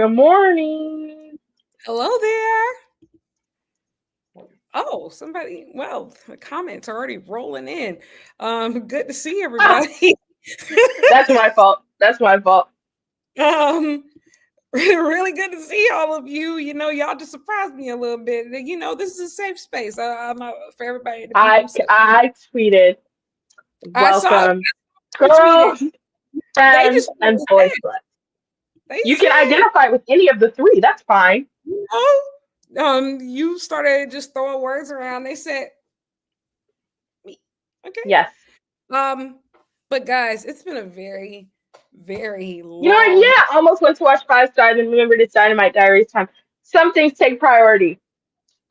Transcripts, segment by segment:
Good morning. Hello there. Oh, somebody, well, the comments are already rolling in. Good to see Ah, everybody. that's my fault. That's my fault. um, really good to see all of you. Y'all just surprised me a little bit. This is a safe space. For everybody to be I themselves. I tweeted, I saw welcome, you tweeted. girls, They friends, just and boys. they You can said, identify with any of the three. That's fine. you started just throwing words around. They said me. Okay. Yes. But guys, it's been a very, very You know what? long. Yeah, almost went to watch Five Stars and remembered it's Dynamite Diaries time. Some things take priority.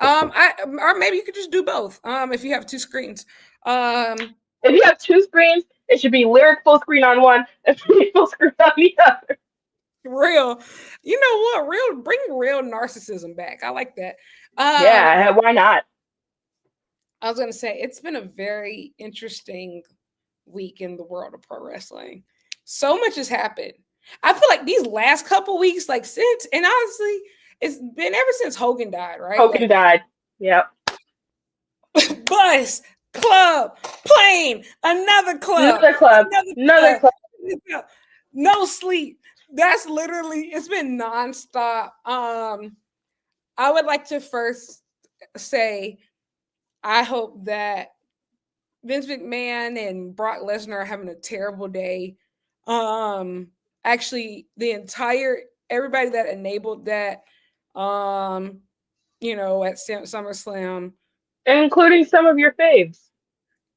Or maybe you could just do both. If you have two screens. Um, If you have two screens, it should be lyric full screen on one and full screen on the other. real. You know what? Bring real narcissism back. I like that. Yeah, why not? I was gonna say it's been a very interesting week in the world of pro wrestling. So much has happened. I feel like these last couple weeks, like since, and honestly, it's been ever since Hogan died, right? Hogan Like died. Yep. bus, club, plane, another club, Another club. another Another club, club. no sleep. That's literally it's been nonstop. I would like to first say I hope that Vince McMahon and Brock Lesnar are having a terrible day. Actually, the entire everybody that enabled that, um, at SummerSlam, Including some of your faves.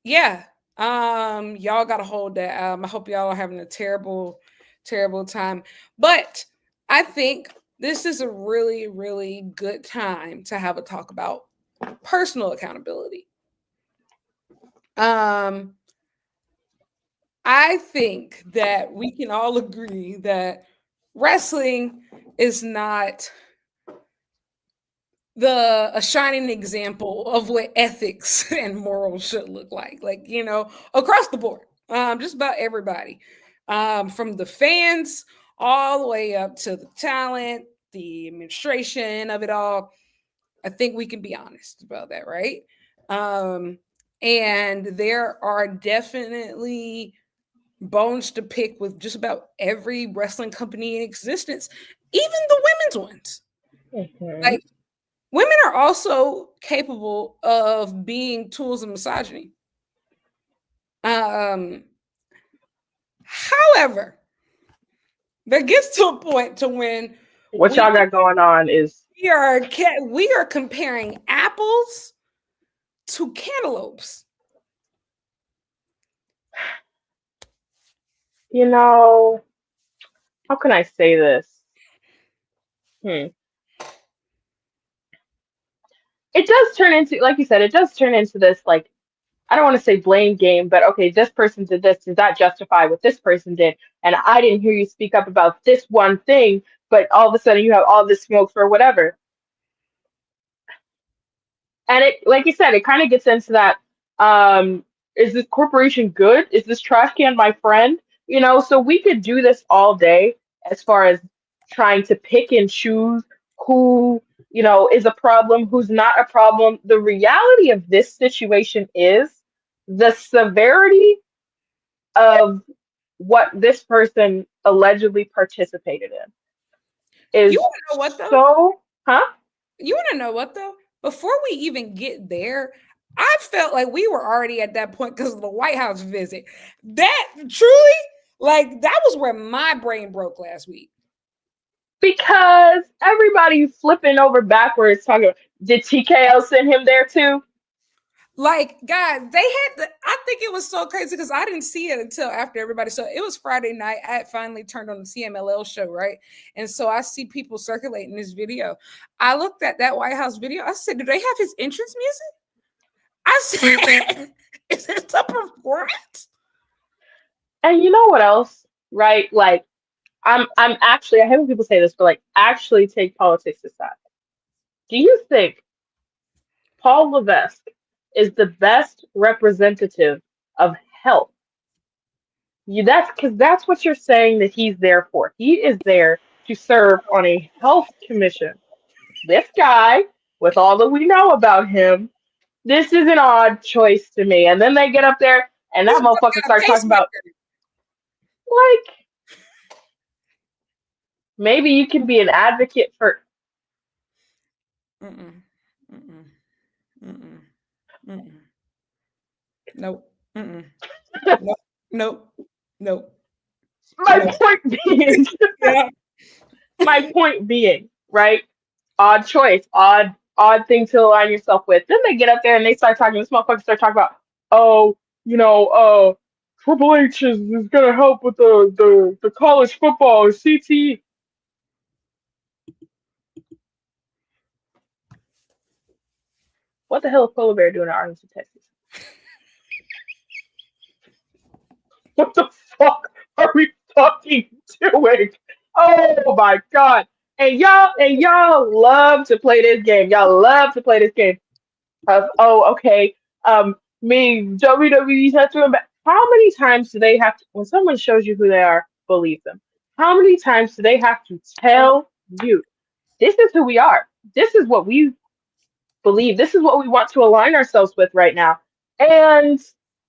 yeah. Y'all gotta hold that. I hope y'all are having a terrible, terrible time. But I think this is a really, really good time to have a talk about personal accountability. Um, I think that we can all agree that wrestling is not a shining example of what ethics and morals should look like across the board, just about everybody, from the fans all the way up to the talent, the administration of it all. I think we can be honest about that, right? And there are definitely bones to pick with just about every wrestling company in existence, even the women's ones. Mm-hmm. Like, women are also capable of being tools of misogyny. Um, However, there gets to a point to when What y'all got going on is we are comparing apples to cantaloupes. how can I say this? Hmm. It does turn into, like you said, it does turn into this, like, I don't want to say blame game, but okay, this person did this. Does that justify what this person did? And I didn't hear you speak up about this one thing, but all of a sudden you have all this smoke for whatever. And it, like you said, it kind of gets into that. Is this corporation good? Is this trash can my friend? So we could do this all day as far as trying to pick and choose who, is a problem, who's not a problem. The reality of this situation is the severity of what this person allegedly participated in You is want to know what though? so, huh? You want to know what though? Before we even get there, I felt like we were already at that point because of the White House visit. That truly, like, that was where my brain broke last week. Because everybody flipping over backwards talking about, did TKO send him there too? Like, guys, I think it was so crazy because I didn't see it until after everybody. So it was Friday night. I had finally turned on the CMLL show, right? And so I see people circulating this video. I looked at that White House video. I said, do they have his entrance music? I said, is this a performance? And you know what else? Right? Like, I'm actually, I hate when people say this, but like, actually take politics aside. Do you think Paul Levesque is the best representative of health? That's because that's what you're saying that he's there for. He is there to serve on a health commission. This guy, with all that we know about him, this is an odd choice to me. And then they get up there and This that boy motherfucker got a starts talking pacemaker. about, like, maybe you can be an advocate for. Mm-mm. Mm-mm. Mm-mm. Mm-mm. Nope. Mm-mm. Nope. Nope. Nope. My Nope. point being, Yeah. my point being, right? Odd choice, odd thing to align yourself with. Then they get up there and they start talking. This motherfucker start talking about, oh, Triple H is gonna help with the college football or CTE. What the hell is Polar Bear doing in Arlington, Texas? What the fuck are we fucking doing? Oh my god. And y'all love to play this game. Y'all love to play this game of, oh, okay, me WWE's have to how many times do they have to, when someone shows you who they are, believe them? How many times do they have to tell you this is who we are? This is what we believe. This is what we want to align ourselves with right now. And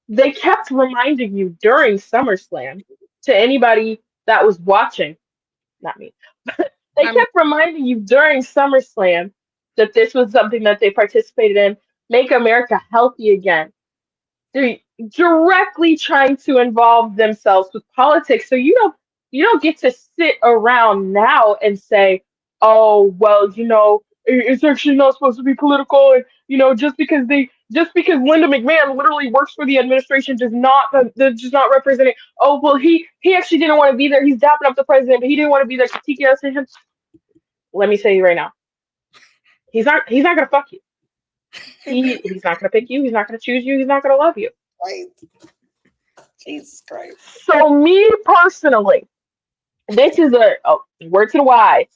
they kept reminding you during SummerSlam, to anybody that was watching, not me, they I'm kept reminding you during SummerSlam that this was something that they participated in, make America healthy again. They're directly trying to involve themselves with politics. So you don't get to sit around now and say, oh well, it's actually not supposed to be political, and just because Linda McMahon literally works for the administration does not represent it. Oh well, he actually didn't want to be there. He's dapping up the president, but he didn't want to be there to TKO to him. Let me say you right now, he's not gonna fuck you. He's not gonna pick you. He's not gonna choose you. He's not gonna love you. right. Jesus Christ. So me personally, this is a word to the wise.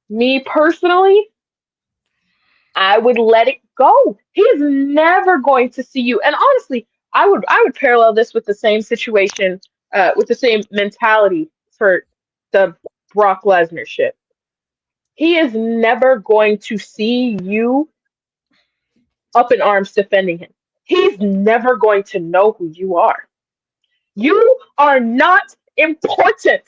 Me personally, I would let it go. He's never going to see you. And honestly, I would parallel this with the same situation, with the same mentality for the Brock Lesnar shit. He is never going to see you up in arms defending him. He's never going to know who you are. You are not important.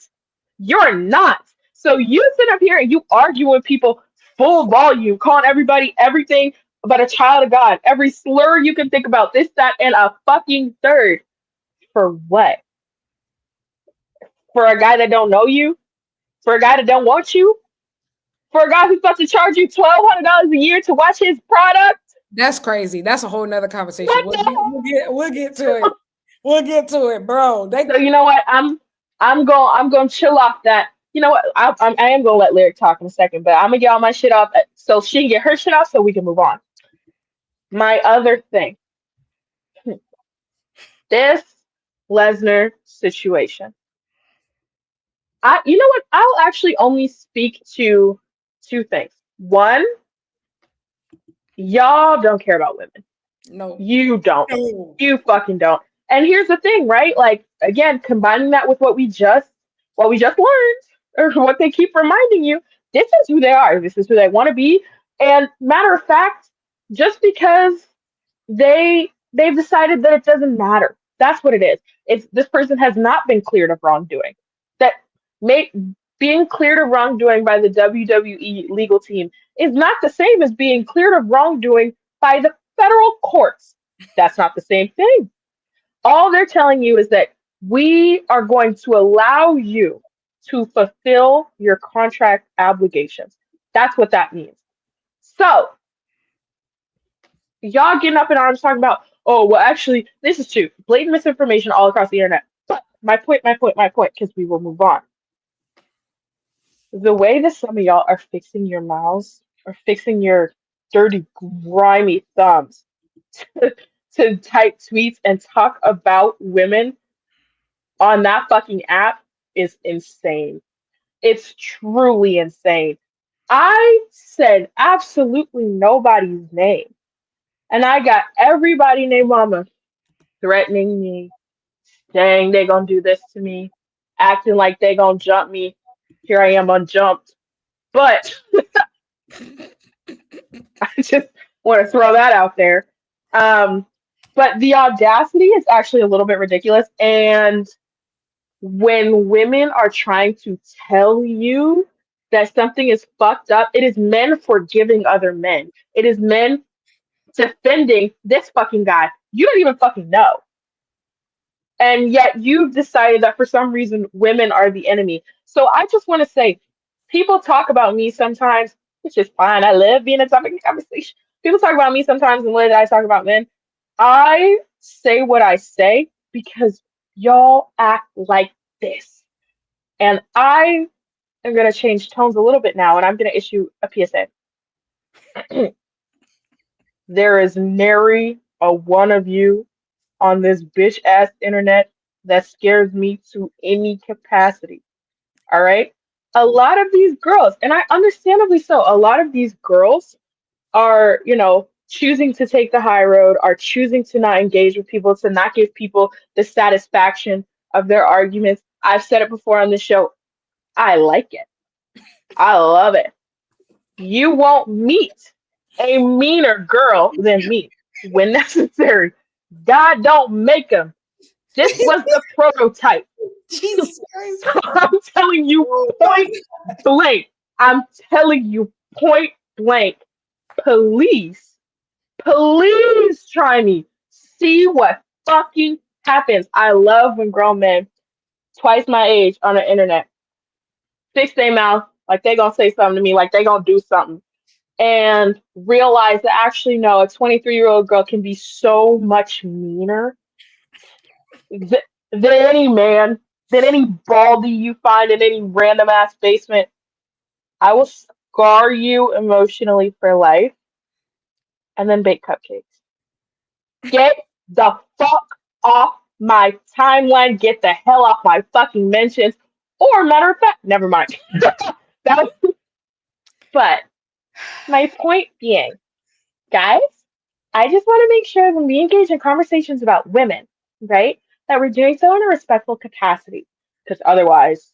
You're not. So you sit up here and you argue with people full volume, calling everybody everything but a child of God. Every slur you can think about, this, that, and a fucking third. For what? For a guy that don't know you? For a guy that don't want you? For a guy who's about to charge you $1,200 a year to watch his product? That's crazy. That's a whole nother conversation. What We'll the get, hell? we'll get to it. We'll get to it, bro. So you know what? I'm going to chill off that. You know what? I am going to let Lyric talk in a second, but I'm going to get all my shit off so she can get her shit off so we can move on. My other thing, this Lesnar situation. You know what? I'll actually only speak to two things. One, y'all don't care about women. No. You don't. No. You fucking don't. And here's the thing, right? Like, again, combining that with what we just learned, or what they keep reminding you, this is who they are. This is who they want to be. And matter of fact, just because they've decided that it doesn't matter. That's what it is. It's this person has not been cleared of wrongdoing. That may being cleared of wrongdoing by the WWE legal team is not the same as being cleared of wrongdoing by the federal courts. That's not the same thing. All they're telling you is that we are going to allow you to fulfill your contract obligations. That's what that means. So, y'all getting up in arms talking about, oh, well, actually, this is true. Blatant misinformation all across the internet. But my point, because we will move on. The way that some of y'all are fixing your mouths, or fixing your dirty, grimy thumbs to type tweets and talk about women on that fucking app is insane. It's truly insane. I said absolutely nobody's name. And I got everybody named Mama threatening me, saying they gonna do this to me, acting like they gonna jump me. Here I am unjumped. But I just want to throw that out there. Um, but the audacity is actually a little bit ridiculous. And when women are trying to tell you that something is fucked up, it is men forgiving other men. It is men defending this fucking guy. You don't even fucking know. And yet you've decided that for some reason women are the enemy. So I just want to say, people talk about me sometimes, which is fine. I love being a topic of conversation. People talk about me sometimes in the way that I talk about men. I say what I say because y'all act like this. And I am going to change tones a little bit now, and I'm going to issue a PSA. There is nary a one of you on this bitch ass internet that scares me to any capacity. All right. A lot of these girls, and I understandably so, a lot of these girls are, choosing to take the high road, are choosing to not engage with people, to not give people the satisfaction of their arguments. I've said it before on the show. I like it. I love it. You won't meet a meaner girl than me when necessary. God don't make them. This was the prototype. Jesus Christ. So I'm telling you Oh my point blank. I'm telling you point blank. Please, please try me. See what fucking happens. I love when grown men, twice my age on the internet, fix their mouth like they gonna say something to me, like they gonna do something, and realize that actually no, a 23-year-old girl can be so much meaner th- than any man, than any baldy you find in any random ass basement. I will scar you emotionally for life and then bake cupcakes. Get the fuck off my timeline. Get the hell off my fucking mentions. Or matter of fact, never mind. that was, but my point being, guys, I just want to make sure when we engage in conversations about women, right, that we're doing so in a respectful capacity. Because otherwise,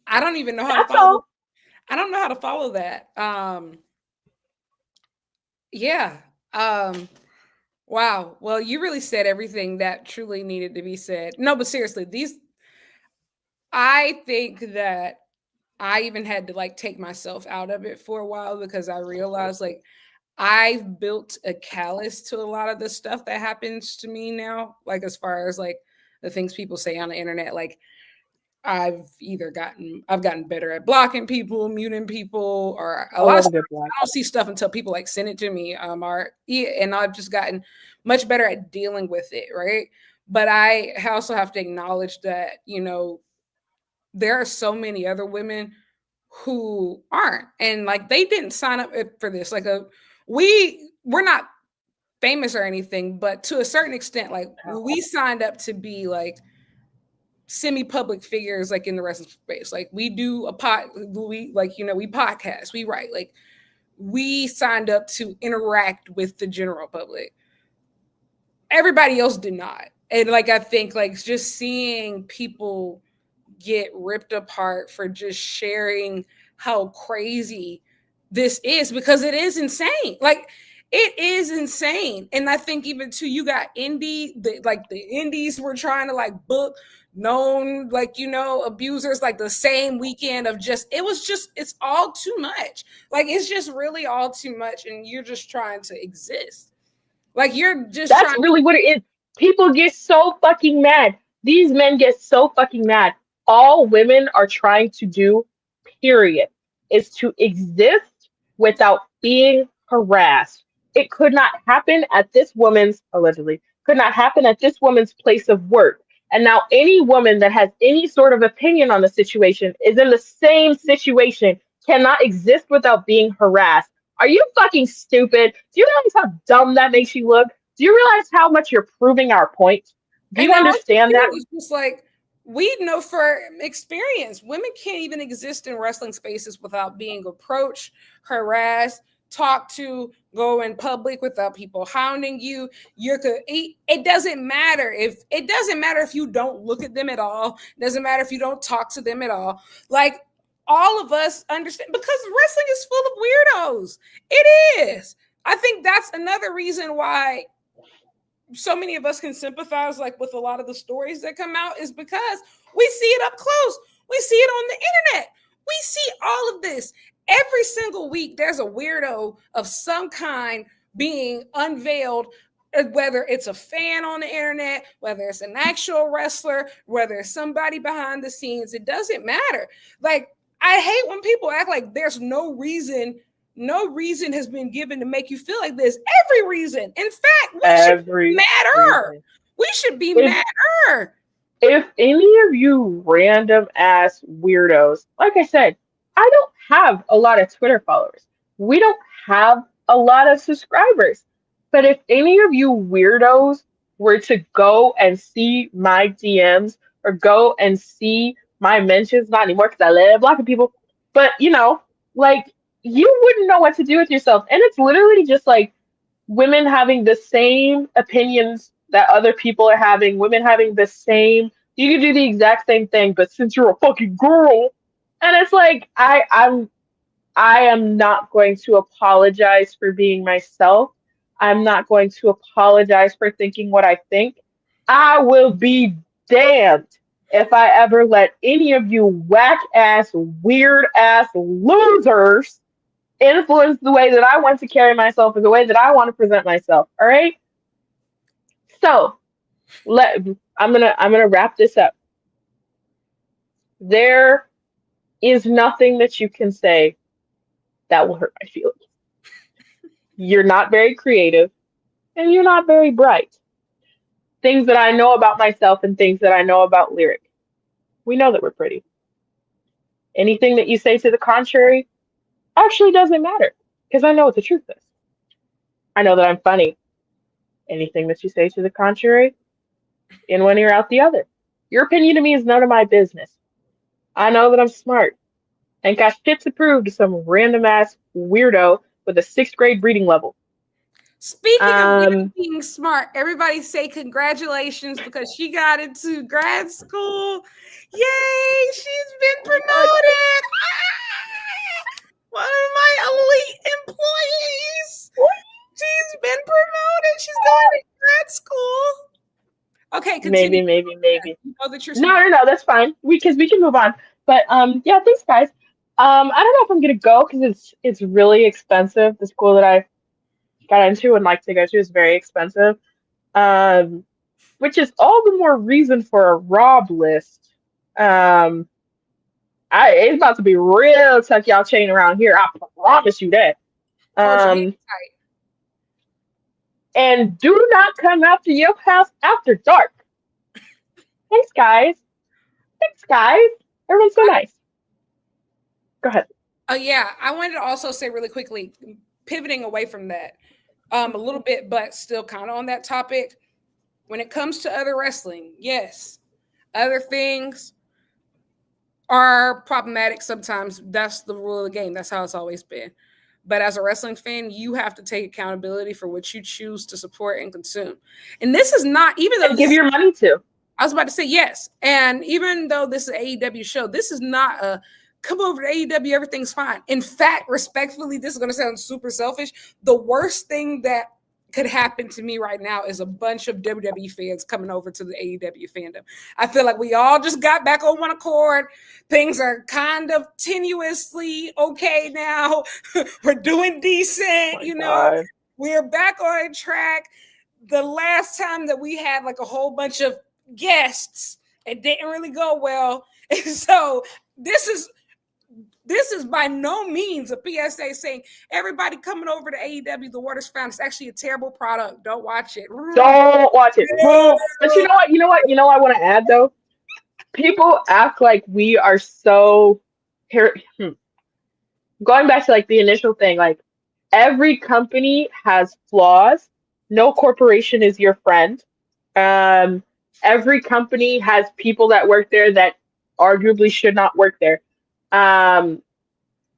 I don't even know how to that's follow. all. I don't know how to follow that. Yeah. Wow. Well, you really said everything that truly needed to be said. No, but seriously, I think that I even had to like take myself out of it for a while because I realized like I've built a callus to a lot of the stuff that happens to me now. Like as far as like the things people say on the internet, like I've gotten better at blocking people, muting people, or a I lot of love a stuff. good block. I don't see stuff until people like send it to me. And I've just gotten much better at dealing with it, right? But I also have to acknowledge that there are so many other women who aren't, and like they didn't sign up for this. Like we're not famous or anything, but to a certain extent, like we signed up to be like semi-public figures like in the wrestling space. Like we do we podcast, we write, like we signed up to interact with the general public. Everybody else did not. And like I think like just seeing people get ripped apart for just sharing how crazy this is, because it is insane. Like it is insane. And I think even too, you got the indies were trying to like book known abusers like the same weekend of it's all too much. Like it's just really all too much, and you're just trying to exist. Like you're just That's trying. really what it is. People get so fucking mad. These men get so fucking mad. All women are trying to do, period, is to exist without being harassed. It could not happen at this woman's, allegedly, could not happen at this woman's place of work. And now any woman that has any sort of opinion on the situation is in the same situation, cannot exist without being harassed. Are you fucking stupid? Do you realize how dumb that makes you look? Do you realize how much you're proving our point? Do And you then also understand too, that? it's just like we know for experience, women can't even exist in wrestling spaces without being approached, harassed, talk to, go in public without people hounding you. It doesn't matter if you don't look at them at all. It doesn't matter if you don't talk to them at all. Like, all of us understand, because wrestling is full of weirdos. It is. I think that's another reason why so many of us can sympathize like with a lot of the stories that come out, is because we see it up close. We see it on the internet. We see all of this. Every single week, there's a weirdo of some kind being unveiled, whether it's a fan on the internet, whether it's an actual wrestler, whether it's somebody behind the scenes. It doesn't matter. Like, I hate when people act like there's no reason has been given to make you feel like this. Every reason. In fact, we should be madder. We should be madder. If any of you random ass weirdos, like I said, I don't have a lot of Twitter followers. We don't have a lot of subscribers. But if any of you weirdos were to go and see my DMs or go and see my mentions, not anymore because I love blocking people, but like, you wouldn't know what to do with yourself. And it's literally just like women having the same opinions that other people are having, women having the same, you can do the exact same thing, but since you're a fucking girl, and it's like, I am not going to apologize for being myself. I'm not going to apologize for thinking what I think. I will be damned if I ever let any of you whack ass, weird ass losers influence the way that I want to carry myself or the way that I want to present myself. All right. So I'm gonna wrap this up. There is nothing that you can say that will hurt my feelings. You're not very creative and you're not very bright. Things that I know about myself and things that I know about Lyric. We know that we're pretty. Anything that you say to the contrary actually doesn't matter because I know what the truth is. I know that I'm funny. Anything that you say to the contrary, in one ear out the other. Your opinion to me is none of my business. I know that I'm smart. Ain't got shit to prove to some random ass weirdo with a 6th grade reading level. Speaking of being smart, everybody say congratulations because she got into grad school. Yay! She's been promoted. One of my elite employees. She's been promoted. She's going to grad school. Okay, continue. Maybe. You know that you're no, that's fine. We can move on. But yeah, thanks guys. I don't know if I'm gonna go because it's really expensive. The school that I got into and like to go to is very expensive. Which is all the more reason for a Rob list. It's about to be real tuck y'all chain around here. I promise you that. And do not come out to your house after dark. Thanks, guys. Everyone's so nice. Go ahead. Oh, yeah. I wanted to also say really quickly, pivoting away from that a little bit, but still kind of on that topic. When it comes to other wrestling, yes, other things are problematic sometimes. That's the rule of the game. That's how it's always been. But as a wrestling fan, you have to take accountability for what you choose to support and consume. And this is not, even though give your money to. I was about to say yes. And even though this is an AEW show, this is not a come over to AEW, everything's fine. In fact, respectfully, this is going to sound super selfish. The worst thing that could happen to me right now is a bunch of WWE fans coming over to the AEW fandom. I feel like we all just got back on one accord. Things are kind of tenuously okay now. We're doing decent, God. We're back on track. The last time that we had like a whole bunch of guests, it didn't really go well. And so this is by no means a PSA saying everybody coming over to AEW, the water's fine. It's actually a terrible product. Don't watch it. Don't watch it. But you know what? I want to add though. People act like we are so here. Going back to like the initial thing, like every company has flaws. No corporation is your friend. Every company has people that work there that arguably should not work there.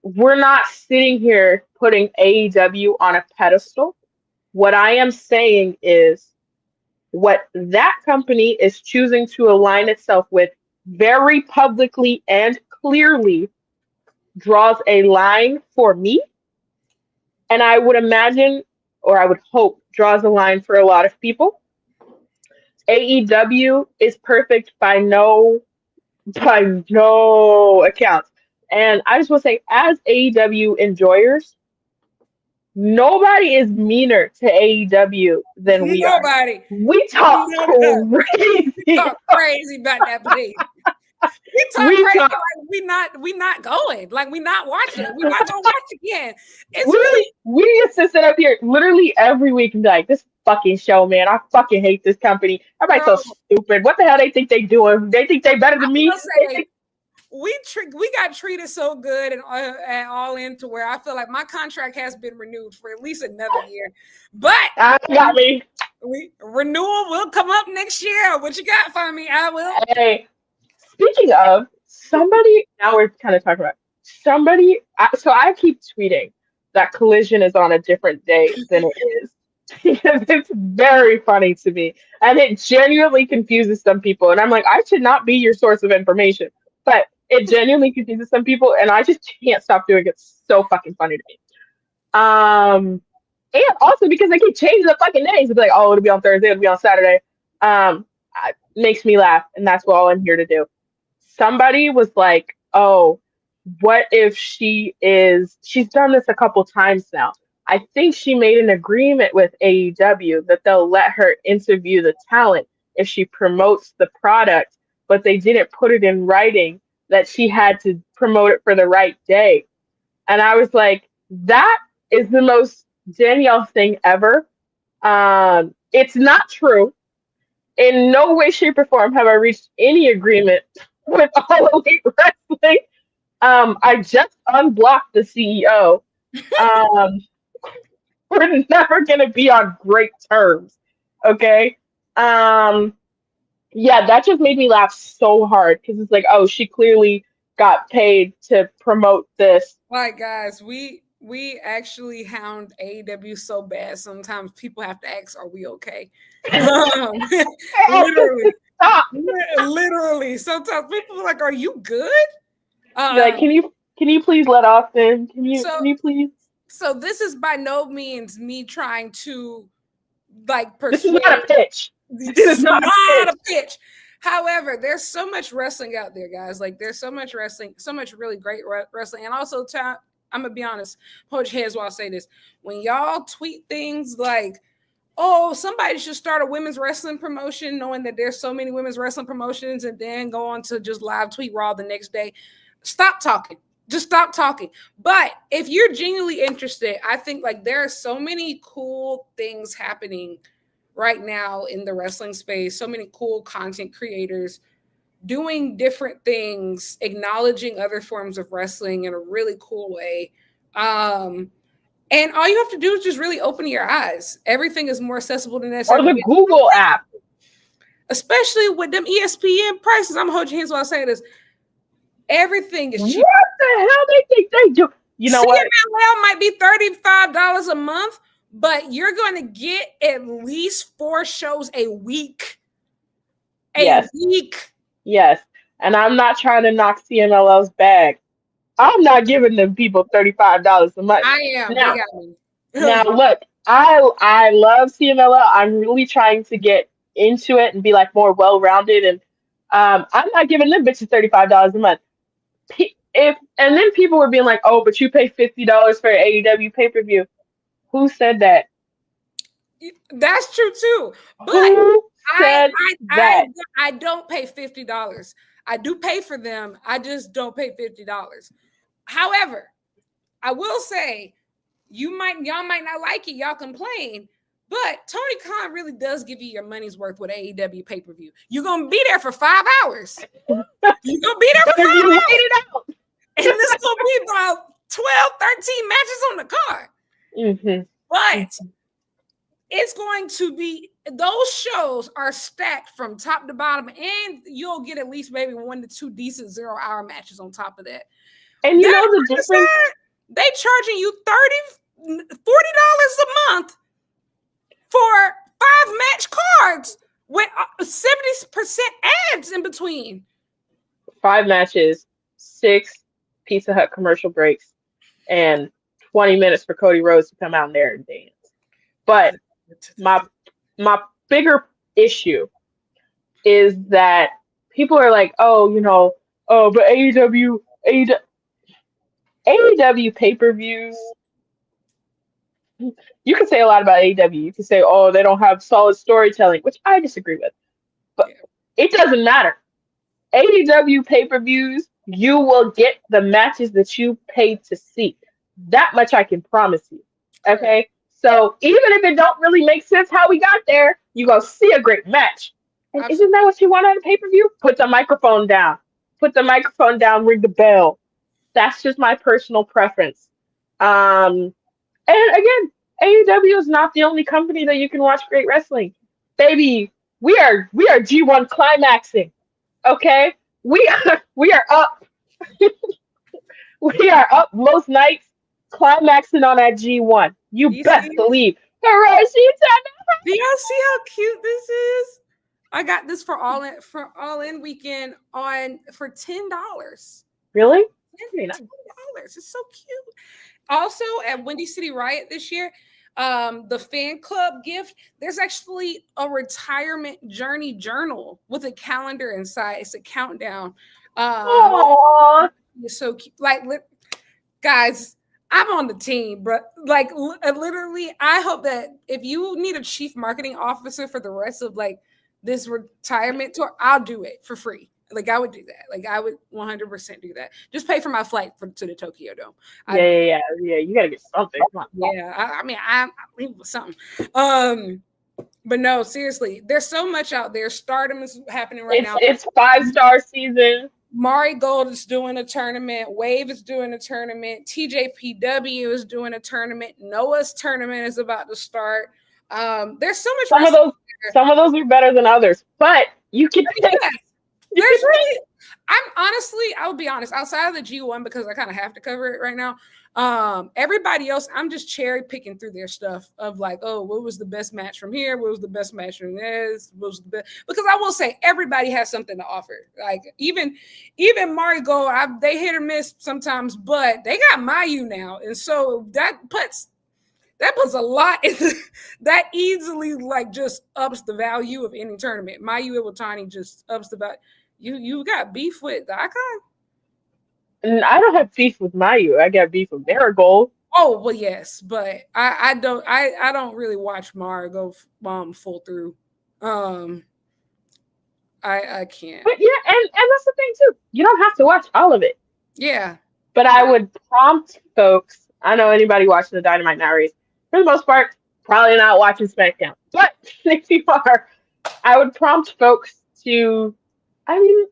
we're not sitting here putting AEW on a pedestal. What I am saying is what that company is choosing to align itself with very publicly and clearly draws a line for me. And I would imagine, or I would hope, draws a line for a lot of people. AEW is perfect by no accounts. And I just want to say, as AEW enjoyers, nobody is meaner to AEW than we are. Nobody. We talk We crazy. talk crazy about that place. We talk We crazy talk. like we not going. Like we not watching. We not gonna watch again. It's really We used to sit up here literally every week and be like, this fucking show, man. I fucking hate this company. Everybody's bro. so stupid. What the hell they think they doing? They think they better I than me. will They say think we got treated so good and all in to where I feel like my contract has been renewed for at least another year. But got me. Renewal will come up next year. What you got for me? I will. Hey, speaking of somebody, now we're kind of talking about somebody. So I keep tweeting that Collision is on a different day than it is because it's very funny to me and it genuinely confuses some people. And I'm like, I should not be your source of information, but it genuinely confuses some people, and I just can't stop doing it. It's so fucking funny to me. And also because they keep changing the fucking names. It's like, oh, it'll be on Thursday, it'll be on Saturday. Makes me laugh, and that's what all I'm here to do. Somebody was like, oh, what if she's done this a couple times now. I think she made an agreement with AEW that they'll let her interview the talent if she promotes the product, but they didn't put it in writing that she had to promote it for the right day. And I was like, that is the most Danielle thing ever. It's not true. In no way, shape, or form have I reached any agreement with All Elite Wrestling. I just unblocked the CEO. Um, we're never gonna be on great terms. Okay. Yeah, that just made me laugh so hard because it's like, oh, she clearly got paid to promote this. Like guys, we actually hound AEW so bad sometimes people have to ask, are we okay? Literally. Stop. Literally. Sometimes people are like, are you good? Like, can you please let off then? Can you please? So this is by no means me trying to like This is persuade. not a pitch. This is not a pitch. However, there's so much wrestling out there, guys. Like there's so much wrestling, so much really great wrestling. And also, I'm gonna be honest, hold your heads while I say this. When y'all tweet things like, oh, somebody should start a women's wrestling promotion, knowing that there's so many women's wrestling promotions, and then go on to just live tweet Raw the next day. Stop talking. Just stop talking. But if you're genuinely interested, I think like there are so many cool things happening right now in the wrestling space. So many cool content creators doing different things, acknowledging other forms of wrestling in a really cool way. And all you have to do is just really open your eyes. Everything is more accessible than that. Or the Google app. Especially with them ESPN prices. I'm gonna hold your hands while I say this. Everything is cheap. What the hell they think they do? You know what? CMLL might be $35 a month, but you're going to get at least 4 shows a week. Yes. Yes. And I'm not trying to knock CMLL's bag. I'm not giving them people $35 a month. I am. Now look, I love CMLL. I'm really trying to get into it and be like more well-rounded, and I'm not giving them bitches $35 a month. And then people were being like, oh, but you pay $50 for an AEW pay-per-view. Who said that? That's true too. But Who said that? I don't pay $50. I do pay for them. I just don't pay $50. However, I will say y'all might not like it, y'all complain, but Tony Khan really does give you your money's worth with AEW pay-per-view. You're gonna be there for 5 hours. You're gonna be there for 5 hours. And this is gonna be about 12, 13 matches on the card. Mm-hmm. But it's going to be, those shows are stacked from top to bottom, and you'll get at least maybe 1 to 2 decent 0-hour matches on top of that. And you know the difference? They charging you $40 a month for 5 match cards with 70% ads in between. 5 matches, 6 Pizza Hut commercial breaks, and 20 minutes for Cody Rhodes to come out there and dance. But my bigger issue is that people are like, oh, but AEW pay-per-views. You can say a lot about AEW. You can say, oh, they don't have solid storytelling, which I disagree with. But it doesn't matter. AEW pay-per-views, you will get the matches that you paid to see. That much I can promise you. Okay? So even if it don't really make sense how we got there, you go see a great match. And isn't that what you want on a pay-per-view? Put the microphone down. Put the microphone down, ring the bell. That's just my personal preference. And again, AEW is not the only company that you can watch great wrestling. Baby, we are G1 climaxing. Okay? We are up. We are up most nights climaxing on that G1. You best believe. Do y'all see how cute this is? I got this for all in weekend for $10. Really? $10. It's so cute. Also at Windy City Riot this year, the fan club gift, there's actually a retirement journey journal with a calendar inside. It's a countdown. It's so cute. Like, guys, I'm on the team, bro. Like, literally, I hope that if you need a chief marketing officer for the rest of like this retirement tour, I'll do it for free. Like, I would do that. Like, I would 100% do that. Just pay for my flight to the Tokyo Dome. Yeah. You gotta get something. Yeah, I mean, I'm leaving with something. But no, seriously, there's so much out there. Stardom is happening right now. It's 5-star season. Mari Gold is doing a tournament. Wave is doing a tournament. TJPW is doing a tournament. Noah's tournament is about to start. There's so much. Some of those are better than others, but you can pick. There's really, I will be honest, outside of the G1, because I kind of have to cover it right now. Everybody else, I'm just cherry picking through their stuff of like, oh, what was the best match from here? What was the best match from this? What was the best? Because I will say everybody has something to offer. Like even Mari Gold, they hit or miss sometimes, but they got Mayu now, and so that puts a lot in that easily like just ups the value of any tournament. Mayu Iwatani just ups the value. You got beef with the Icon? I don't have beef with Mayu. I got beef with Marigold. Oh well, yes, but I don't really watch Mara go full through. I can't. But yeah, and that's the thing too. You don't have to watch all of it. Yeah. But I would prompt folks. I know anybody watching the Dynamite Diaries, for the most part, probably not watching SmackDown. But if you are, I would prompt folks to. I mean,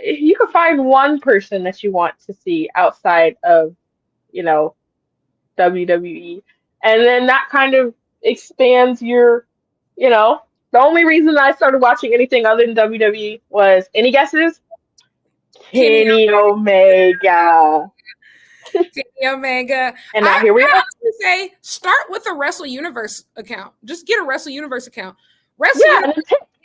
you can find one person that you want to see outside of, WWE. And then that kind of expands your, the only reason I started watching anything other than WWE was, any guesses? Kenny Omega. Kenny Omega. And now here we are. Say, start with a Wrestle Universe account. Just get a Wrestle Universe account. Universe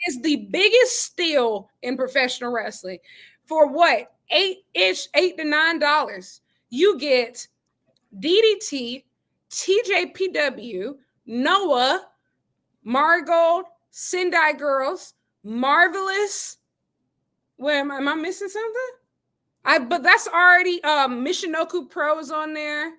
is the biggest steal in professional wrestling. For what? $8 to $9. You get DDT, TJPW, Noah, Marigold, Sendai Girls, Marvelous. Wait, am I missing something? But that's already Michinoku Pro is on there.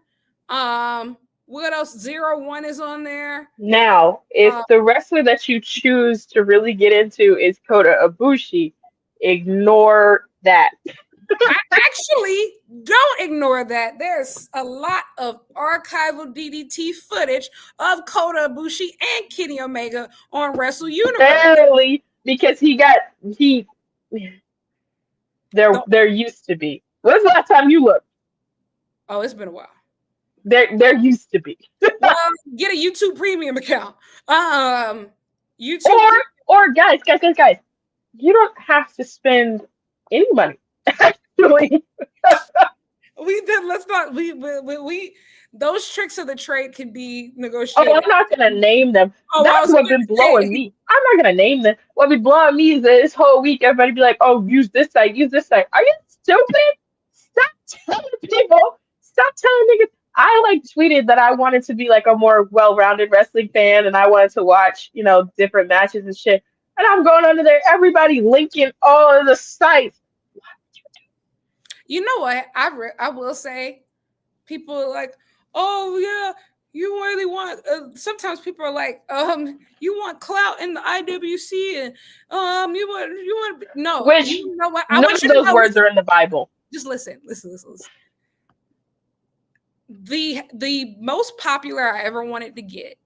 What else? 01 is on there. Now, if the wrestler that you choose to really get into is Kota Ibushi, ignore that. I actually don't ignore that. There's a lot of archival DDT footage of Kota Ibushi and Kenny Omega on Wrestle Universe. Barely, because there used to be. When's the last time you looked? Oh, it's been a while. There used to be. Well, get a YouTube Premium account. YouTube or guys, you don't have to spend any money. Actually, we let's not. We those tricks of the trade can be Oh, negotiated. I'm not gonna name them. Oh, I That's was what's going been to say. blowing me. I'm not gonna name them. What been blowing me is that this whole week everybody be like, "Oh, use this site, use this site." Are you stupid? Stop telling people. Stop telling niggas. I like tweeted that I wanted to be like a more well-rounded wrestling fan, and I wanted to watch, different matches and shit. And I'm going under there, everybody linking all of the sites. You know what? I will say, people are like, oh yeah, you really want. Sometimes people are like, you want clout in the IWC, and you want. No, Which you know what? I none want of you to those know. words are in the Bible. Just listen. The most popular I ever wanted to get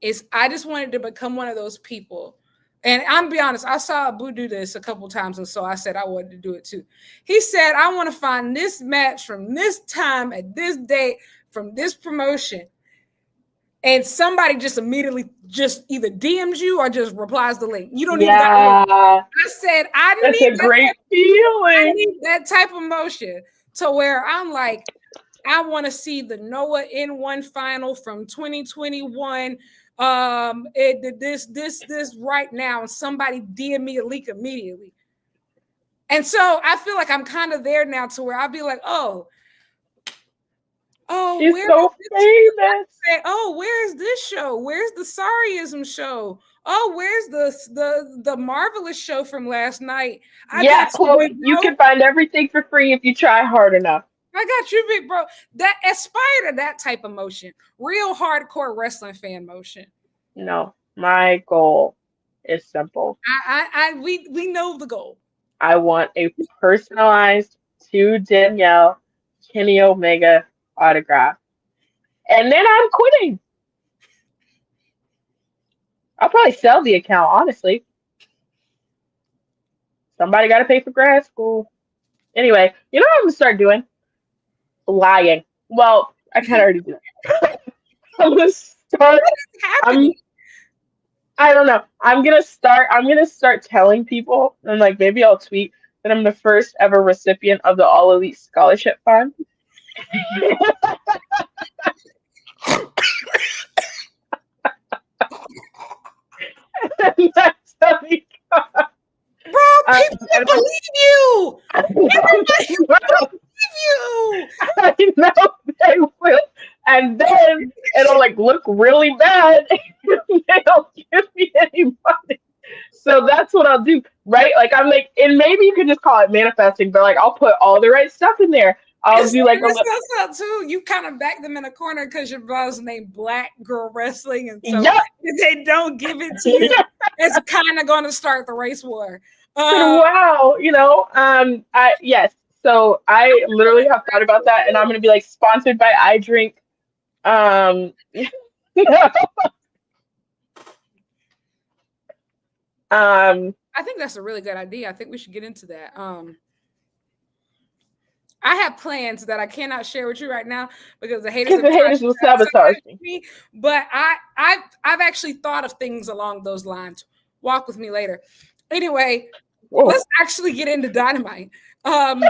is I just wanted to become one of those people. And I'm be honest, I saw Abu do this a couple times, and so I said I wanted to do it too. He said, I want to find this match from this time at this date from this promotion. And somebody just immediately just either DMs you or just replies the link. You don't even got to look. I said, That's a great feeling. I need that type of motion to where I'm like, I want to see the Noah N1 final from 2021. This right now, and somebody DM me a link immediately. And so I feel like I'm kind of there now to where I'll be like, oh, she's so famous. Say, oh, where's this show? Where's the Sorryism show? Oh, where's the Marvelous show from last night? Yeah, Chloe, you can find everything for free if you try hard enough. I got you, big bro. That aspire to that type of motion, real hardcore wrestling fan motion. No, my goal is simple. We know the goal. I want a personalized to Danielle Kenny Omega autograph, and then I'm quitting. I'll probably sell the account, honestly. Somebody got to pay for grad school. Anyway, you know what I'm gonna start doing? Lying. Well, I kind of already do that. I'm gonna start. I don't know. I'm gonna start telling people, and like maybe I'll tweet that I'm the first ever recipient of the All Elite Scholarship Fund. That's bro, people believe you. Everybody believe you. I know they will, and then it'll like look really bad. They don't give me any money. So that's what I'll do, right? Like I'm like, and maybe you could just call it manifesting, but like I'll put all the right stuff in there. I'll do like a too. You kind of back them in a corner because your brother's named Black Girl Wrestling, and so if they don't give it to you, it's kind of going to start the race war. Wow, yes. So I literally have thought about that, and I'm gonna be like sponsored by I Drink. I think that's a really good idea. I think we should get into that. I have plans that I cannot share with you right now because the haters will sabotage me. But I've actually thought of things along those lines. Walk with me later. Anyway, let's actually get into Dynamite. That's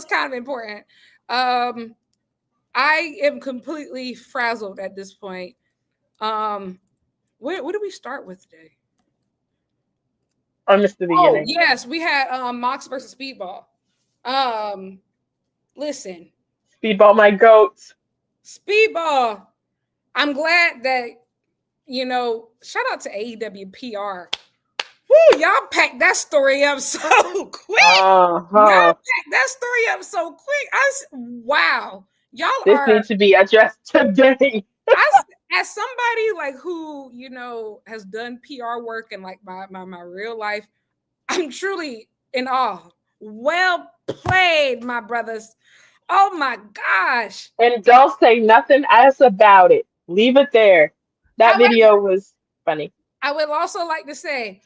kind of important. I am completely frazzled at this point. Where do we start with today? I missed the beginning. Oh, yes, we had Mox versus Speedball. Listen. Speedball, my goats. Speedball. I'm glad that, shout out to AEW PR. Woo, y'all packed that story up so quick. Y'all packed that story up so quick. Wow. This needs to be addressed today. As somebody like who, has done PR work in like my real life, I'm truly in awe. Well played, my brothers. Oh my gosh. And don't say nothing else about it. Leave it there. That video was funny. I would also like to say,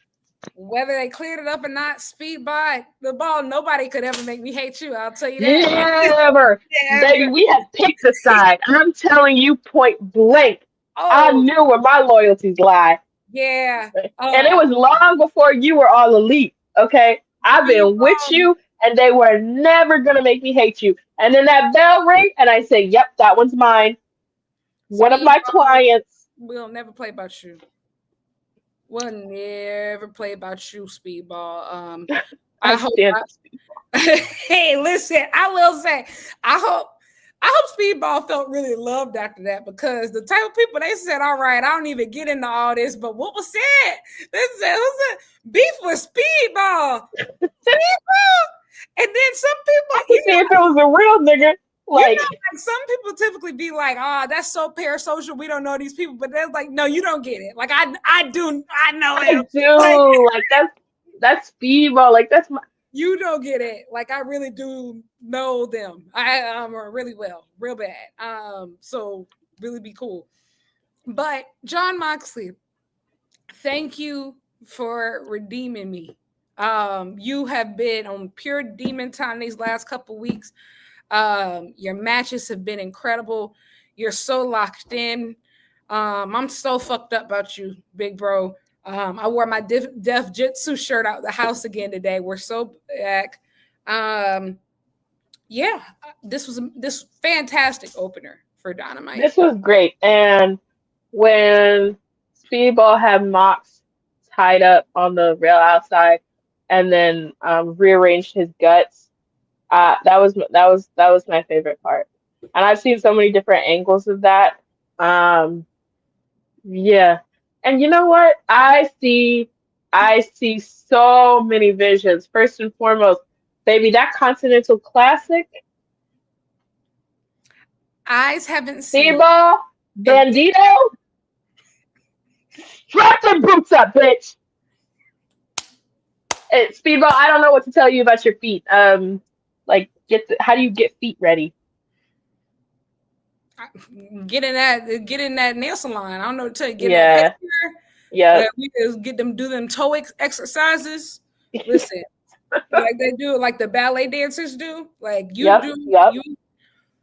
whether they cleared it up or not, Speedball, the ball, nobody could ever make me hate you. I'll tell you that. Never. Baby, we have picked a side. I'm telling you point blank. I knew where my loyalties lie. Yeah. And it was long before you were all elite. Okay. I've been with you and they were never gonna make me hate you. And then that bell ring, and I say, "Yep, that one's mine." One of my Speedball, clients. we'll never play about you. We'll never play about you, Speedball. I I hope. stand for Hey, listen, I will say, I hope. I hope Speedball felt really loved after that, because the type of people they said, all right, I don't even get into all this, but what was said? They said, who's that? Beef with Speedball. Speedball. And then some I people, could see if it was a real nigga. Like, like some people typically be like, "Oh, that's so parasocial. We don't know these people," but they're like, "No, you don't get it. Like I do. I know I him. do. Like that's Speedball. Like that's my. You don't get it. Like I really do know them. I really well, real bad. So really be cool. But John Moxley, thank you for redeeming me. You have been on pure demon time these last couple weeks. Your matches have been incredible. You're so locked in. I'm so fucked up about you, big bro. I wore my Def Jitsu shirt out the house again today. We're so back. Yeah, this was this fantastic opener for Dynamite. This was great. And when Speedball had Mox tied up on the rail outside, and then rearranged his guts, that was my favorite part. And I've seen so many different angles of that. Um, yeah. And you know what? I see so many visions. First and foremost, baby, that Continental Classic, Eyes haven't seen it. Speedball, And Bandito, strap them boots up, bitch. Speedball, I don't know what to tell you about your feet. Like, how do you get feet ready? get in that nail salon. I don't know what to tell you. Get in that Yeah, pedicure. yeah. We just get them do them toe exercises. Listen, like they do, like the ballet dancers do. Like you Yep, do. yep, You.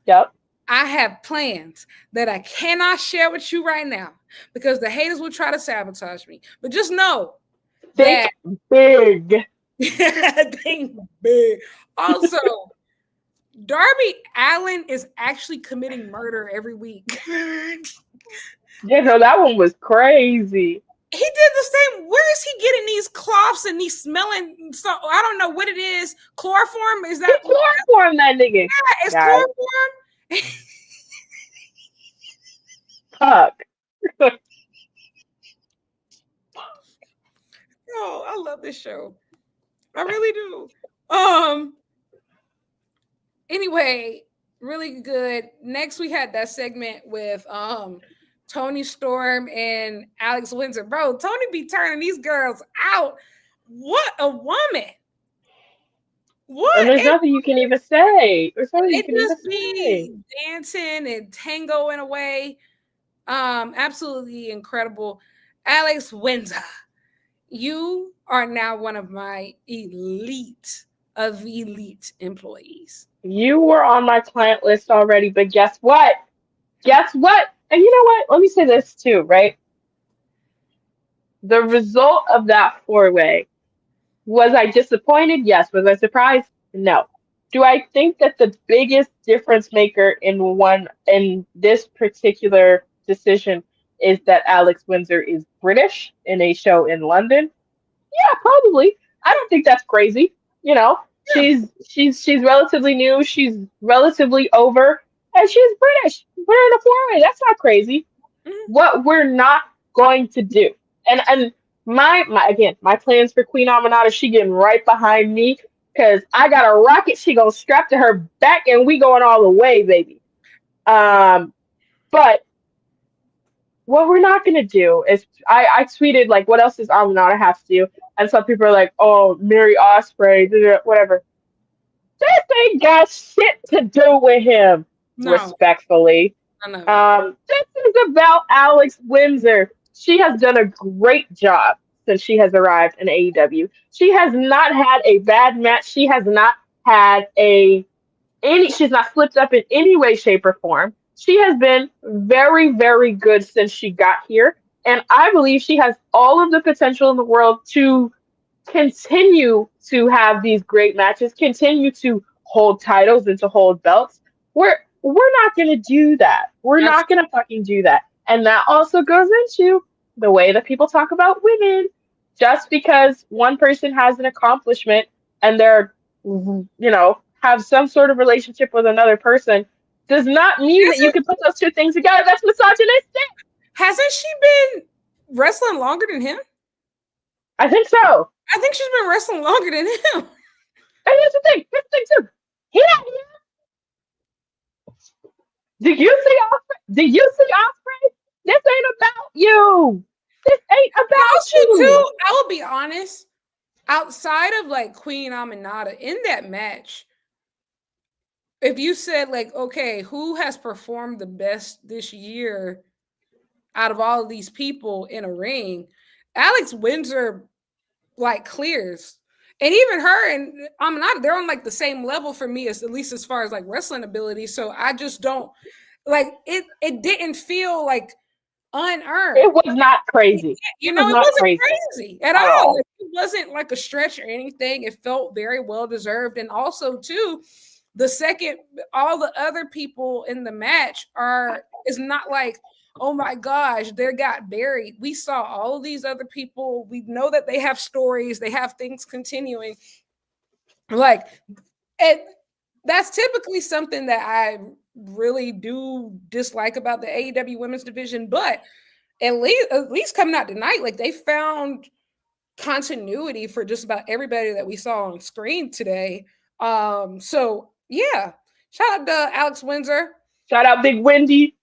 yep. I have plans that I cannot share with you right now because the haters will try to sabotage me. But just know Think that big. think big. Also, Darby Allen is actually committing murder every week. Yeah, no, that one was crazy. He did the same. Where is he getting these cloths and these smelling? So I don't know what it is. Chloroform? Is He that? chloroformed that nigga. Yeah, it's Guys, chloroform. fuck. Oh, I love this show. I really do. Anyway, really good. Next, we had that segment with Tony Storm and Alex Windsor. Bro, Tony be turning these girls out. What a woman. And What? there's nothing you can even say. There's nothing you It can even just say. be dancing and tango in a way. Absolutely incredible. Alex Windsor, you are now one of my elite of elite employees. You were on my client list already, but guess what? Guess what? And you know what? Let me say this too, right? The result of that four-way, was I disappointed? Yes. Was I surprised? No. Do I think that the biggest difference maker in this particular decision is that Alex Windsor is British in a show in London? Yeah, probably. I don't think that's crazy. You know, Yeah. she's relatively new. She's relatively over, and she's British. We're in a four-way. That's not crazy. Mm-hmm. What we're not going to do, and my again, my plans for Queen Aminata, she getting right behind me because I got a rocket. She gonna strap to her back, and we going all the way, baby. But what we're not gonna do is I tweeted like, what else does Aminata have to do? And some people are like, oh, Mary Osprey, whatever. This ain't got shit to do with him. No, Respectfully. I know. This is about Alex Windsor. She has done a great job since she has arrived in AEW. She has not had a bad match. She has not had she's not slipped up in any way, shape, or form. She has been very, very good since she got here. And I believe she has all of the potential in the world to continue to have these great matches, continue to hold titles and to hold belts. We're not gonna do that. We're That's not gonna fucking do that. And that also goes into the way that people talk about women. Just because one person has an accomplishment and they're, have some sort of relationship with another person does not mean that you hasn't can put those two things together. That's misogynistic. hasn't she been wrestling longer than him? I think so. I think she's been wrestling longer than him. And here's the thing. Here's the thing too. He had Do you see Osprey? Do you see Osprey? This ain't about you. This ain't And about also, you. too, I will be honest. Outside of like Queen Aminata in that match, if you said like, okay, who has performed the best this year out of all of these people in a ring, Alex Windsor like clears. And even her and Aminata, they're on like the same level for me, as at least as far as like wrestling ability. So I just don't like it. It didn't feel like It unearned. was not crazy. You It know, was it not wasn't crazy crazy at at all. all. Like, it wasn't like a stretch or anything. It felt very well deserved. And also, too, the second, all the other people in the match is not like, oh my gosh, they got buried. We saw all of these other people. We know that they have stories, they have things continuing. Like, and that's typically something that I really do dislike about the AEW women's division, but at least coming out tonight, like they found continuity for just about everybody that we saw on screen today. So yeah, shout out to Alex Windsor. Shout out Big Wendy.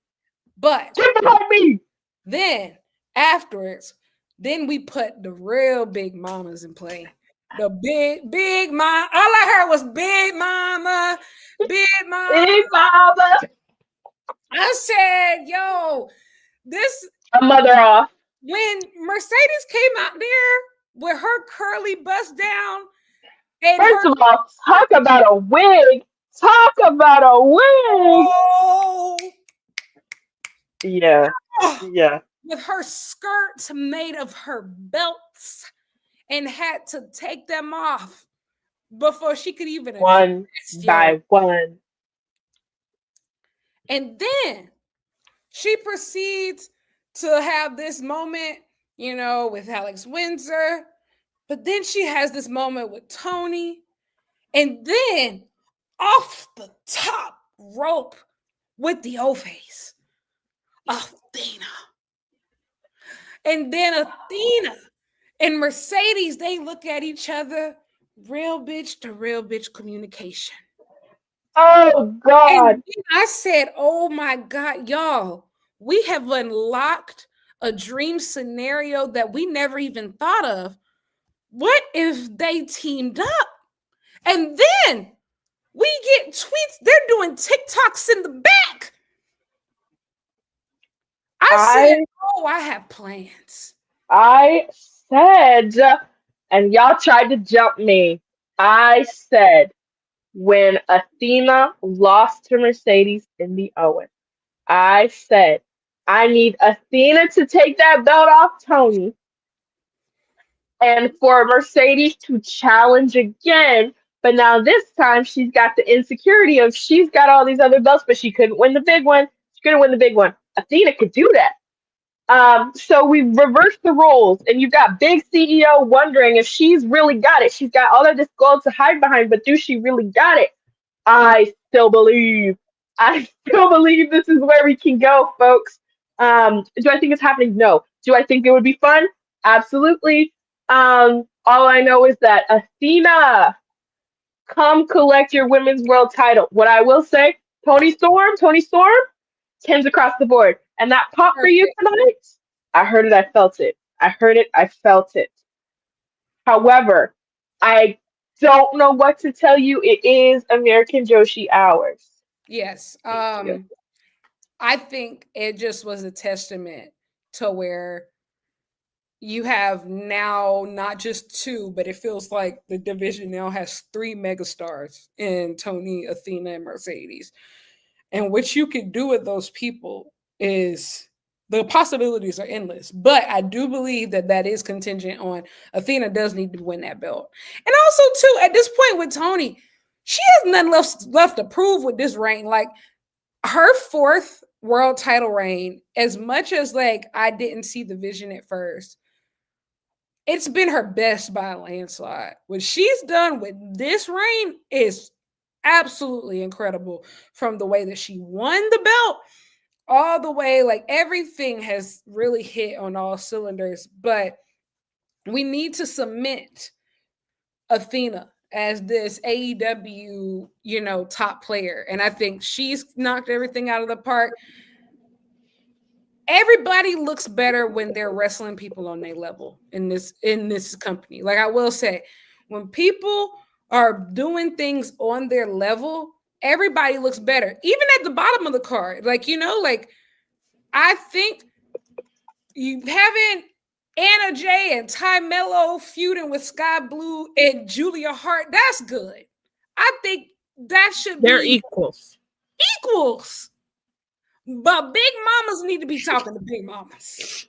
But Get behind me. then afterwards, then we put the real big mamas in play. The big mama. All I heard was big mama, big mama. Big Mama. I said, yo, this A mother off. when Mercedes came out there with her curly bust down and First her of all, talk about a wig. Talk about a wig. oh, Yeah. Yeah. with her skirts made of her belts and had to take them off before she could even address One yo. by one. And then she proceeds to have this moment, with Alex Windsor. But then she has this moment with Tony. And then off the top rope with the O-face, Athena. And then Athena and Mercedes, they look at each other, real bitch to real bitch communication. Oh And God. then I said, oh my God, y'all, we have unlocked a dream scenario that we never even thought of. What if they teamed up? And then we get tweets. They're doing TikToks in the back. I said, oh, I have plans. I said, and y'all tried to jump me. I said when Athena lost to Mercedes in the Owen, I said I need Athena to take that belt off Tony and for Mercedes to challenge again. But now this time she's got the insecurity of she's got all these other belts, but she couldn't win the big one. She couldn't win the big one. Athena could do that. So we reversed the roles, and you've got Big CEO wondering if she's really got it. She's got all of this gold to hide behind, but do she really got it? I still believe. I still believe this is where we can go, folks. Do I think it's happening? No. Do I think it would be fun? Absolutely. All I know is that Athena, come collect your women's world title. What I will say, Tony Storm, Tens across the board. And that pop for you Perfect. tonight, I heard it, I felt it. I heard it, I felt it. However, I don't know what to tell you. It is American Joshi hours. Yes. Thank you. I think it just was a testament to where you have now not just two, but it feels like the division now has three megastars in Tony, Athena, and Mercedes. And what you can do with those people is The possibilities are endless, but I do believe that is contingent on Athena does need to win that belt. And also, too, at this point with Tony, she has nothing left to prove with this reign. Like, her fourth world title reign, as much as like I didn't see the vision at first, it's been her best by a landslide. What she's done with this reign is absolutely incredible, from the way that she won the belt all the way. Like, everything has really hit on all cylinders, but we need to cement Athena as this AEW, top player. And I think she's knocked everything out of the park. Everybody looks better when they're wrestling people on their level in this company. Like, I will say, when people are doing things on their level, everybody looks better, even at the bottom of the card. Like, like, I think you having Anna Jay and Ty Mello feuding with Sky Blue and Julia Hart, that's good. I think that should They're be equals. But big mamas need to be talking to big mamas.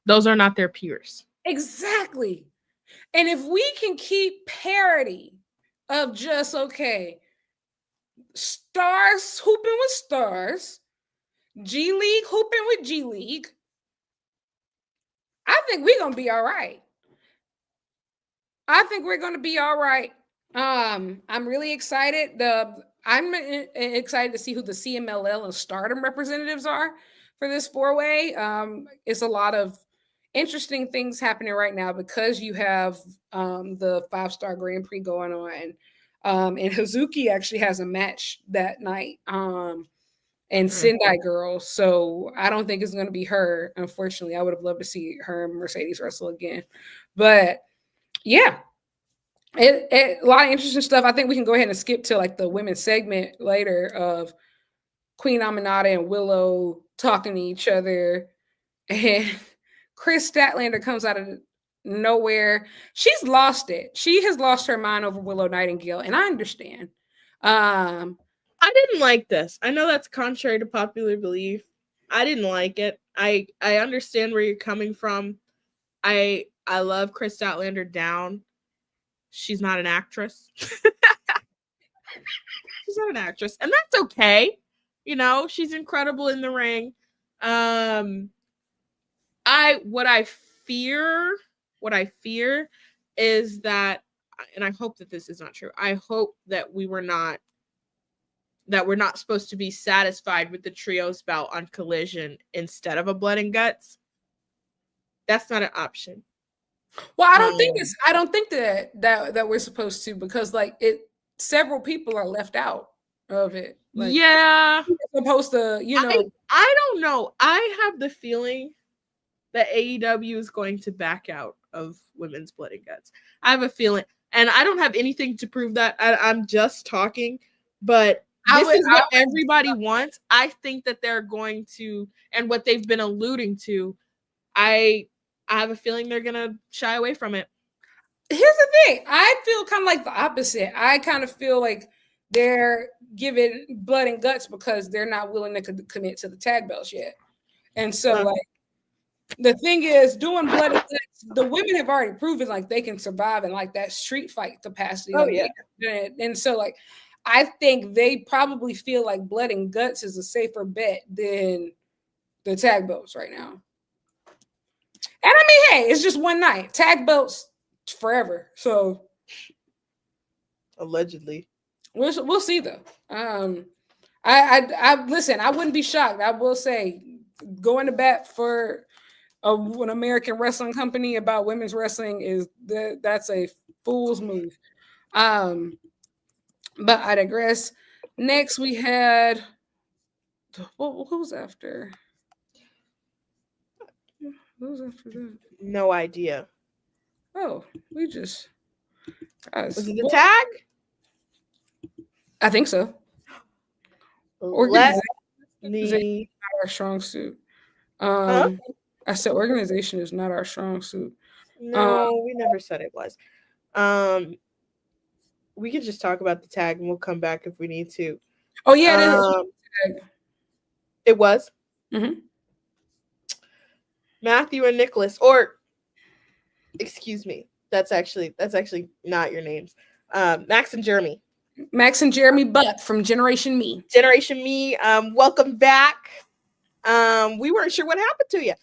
Those are not their peers. Exactly. And if we can keep parity of just, okay, stars hooping with stars, G League hooping with G League, I think we're going to be all right. I'm really excited. I'm excited to see who the CMLL and Stardom representatives are for this 4-way. It's a lot of interesting things happening right now because you have the 5-star Grand Prix going on. And Hazuki actually has a match that night. And Sendai Girl. So I don't think it's going to be her. Unfortunately, I would have loved to see her and Mercedes wrestle again. But yeah, a lot of interesting stuff. I think we can go ahead and skip to like the women's segment later of Queen Aminata and Willow talking to each other. And Chris Statlander comes out of nowhere. She's lost it. She has lost her mind over Willow Nightingale, and I understand. I didn't like this. I know that's contrary to popular belief. I didn't like it. I understand where you're coming from. I love Chris Statlander down. She's not an actress. She's not an actress. And that's okay. She's incredible in the ring. What I fear is that, and I hope that this is not true. I hope that we're not supposed to be satisfied with the trios bout on Collision instead of a Blood and Guts. That's not an option. Well, I don't think that we're supposed to, because like several people are left out of it. Like, yeah, we're supposed to, I don't know. I have the feeling that AEW is going to back out of Women's Blood and Guts. I have a feeling, and I don't have anything to prove that. I'm just talking, but this is what everybody wants. I think that they're going to, and what they've been alluding to, I have a feeling they're going to shy away from it. Here's the thing. I feel kind of like the opposite. I kind of feel like they're giving Blood and Guts because they're not willing to commit to the tag belts yet. And so, like, the thing is, doing Blood and Guts, the women have already proven like they can survive in like that street fight capacity. Oh, like, yeah. And so, like, I think they probably feel like Blood and Guts is a safer bet than the tag belts right now. And I mean, hey, it's just one night. Tag belts forever. So allegedly, we'll see though. I listen. I wouldn't be shocked. I will say, going to bat for an American wrestling company about women's wrestling that's a fool's move. But I digress. Next, we had who's after? Who's after that? No idea. Oh, we just was it the tag? I think so. Organization is not our strong suit. I said organization is not our strong suit. No, we never said it was. We could just talk about the tag and we'll come back if we need to. Oh yeah, it was. Mm-hmm. Matthew and Nicholas, or excuse me, that's actually not your names. Max and Jeremy. Max and Jeremy Butt from Generation Me. Generation Me, welcome back. We weren't sure what happened to you.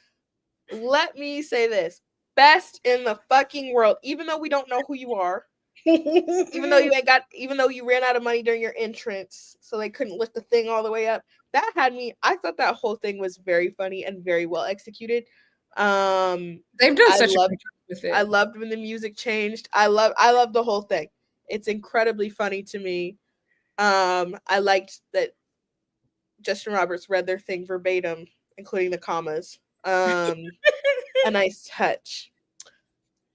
Let me say this. Best in the fucking world, even though we don't know who you are. even though you ran out of money during your entrance, so they couldn't lift the thing all the way up. That had me. I thought that whole thing was very funny and very well executed. They've done such a good job with it. I loved when the music changed. I love the whole thing. It's incredibly funny to me. I liked that Justin Roberts read their thing verbatim, including the commas. A nice touch.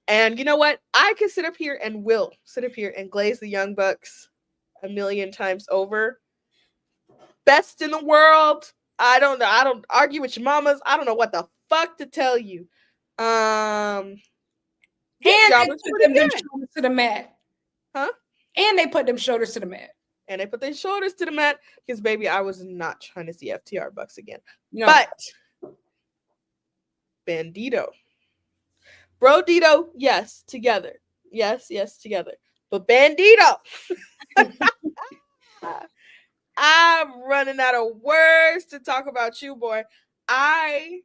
And you know what? I can sit up here and will sit up here and glaze the Young Bucks a million times over. Best in the world. I don't argue with your mamas. I don't know what the fuck to tell you. And they put them shoulders to the mat. Huh? And they put them shoulders to the mat. And they put their shoulders to the mat because, baby, I was not trying to see FTR Bucks again. No. But Bandito. Brodido, yes, together. Yes, together. But Bandito. I'm running out of words to talk about you, boy. I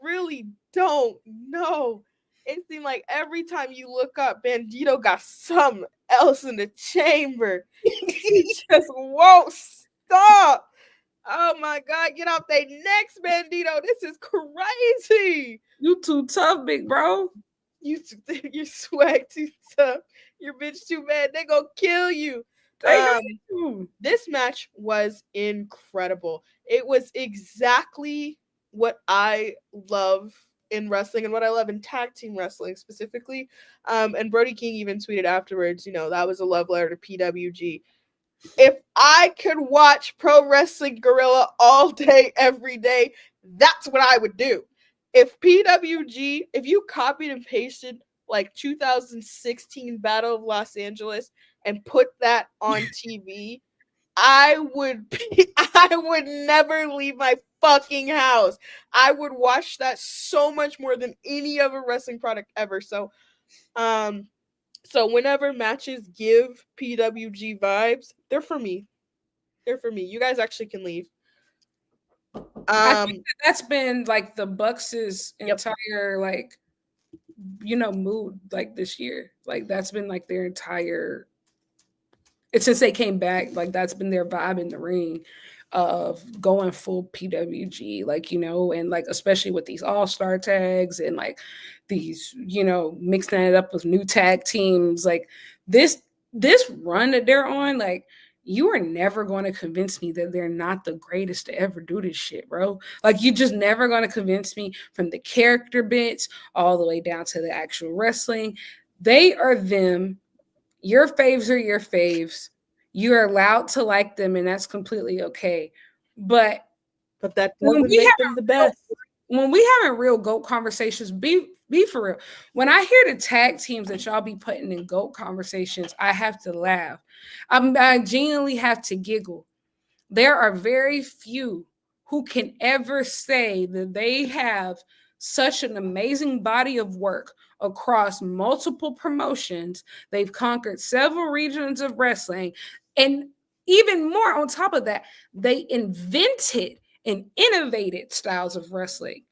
really don't know. It seemed like every time you look up, Bandito got something else in the chamber. He just won't stop. Oh my God, get off their necks, Bandito. This is crazy. You too tough, big bro. You swag too tough. Your bitch too bad. They gonna kill you. This match was incredible. It was exactly what I love in wrestling and what I love in tag team wrestling specifically. And Brody King even tweeted afterwards, that was a love letter to PWG. If I could watch Pro Wrestling Guerrilla all day, every day, that's what I would do. If PWG, if you copied and pasted like 2016 Battle of Los Angeles and put that on TV, I would never leave my fucking house. I would watch that so much more than any other wrestling product ever. So whenever matches give PWG vibes, they're for me. They're for me. You guys actually can leave. I think that's been like the Bucks' entire mood like this year. Like that's been like their entire. It's since they came back, like that's been their vibe in the ring of going full PWG, and like especially with these all-star tags and like these, mixing it up with new tag teams, like this run that they're on, like you are never going to convince me that they're not the greatest to ever do this shit, bro. Like you just never going to convince me from the character bits all the way down to the actual wrestling. They are them. Your faves are your faves. You're allowed to like them, and that's completely okay. But that doesn't make them the best. When we having real GOAT conversations, be for real. When I hear the tag teams that y'all be putting in GOAT conversations, I have to laugh. I genuinely have to giggle. There are very few who can ever say that they have such an amazing body of work across multiple promotions. They've conquered several regions of wrestling. And even more on top of that, they invented and innovated styles of wrestling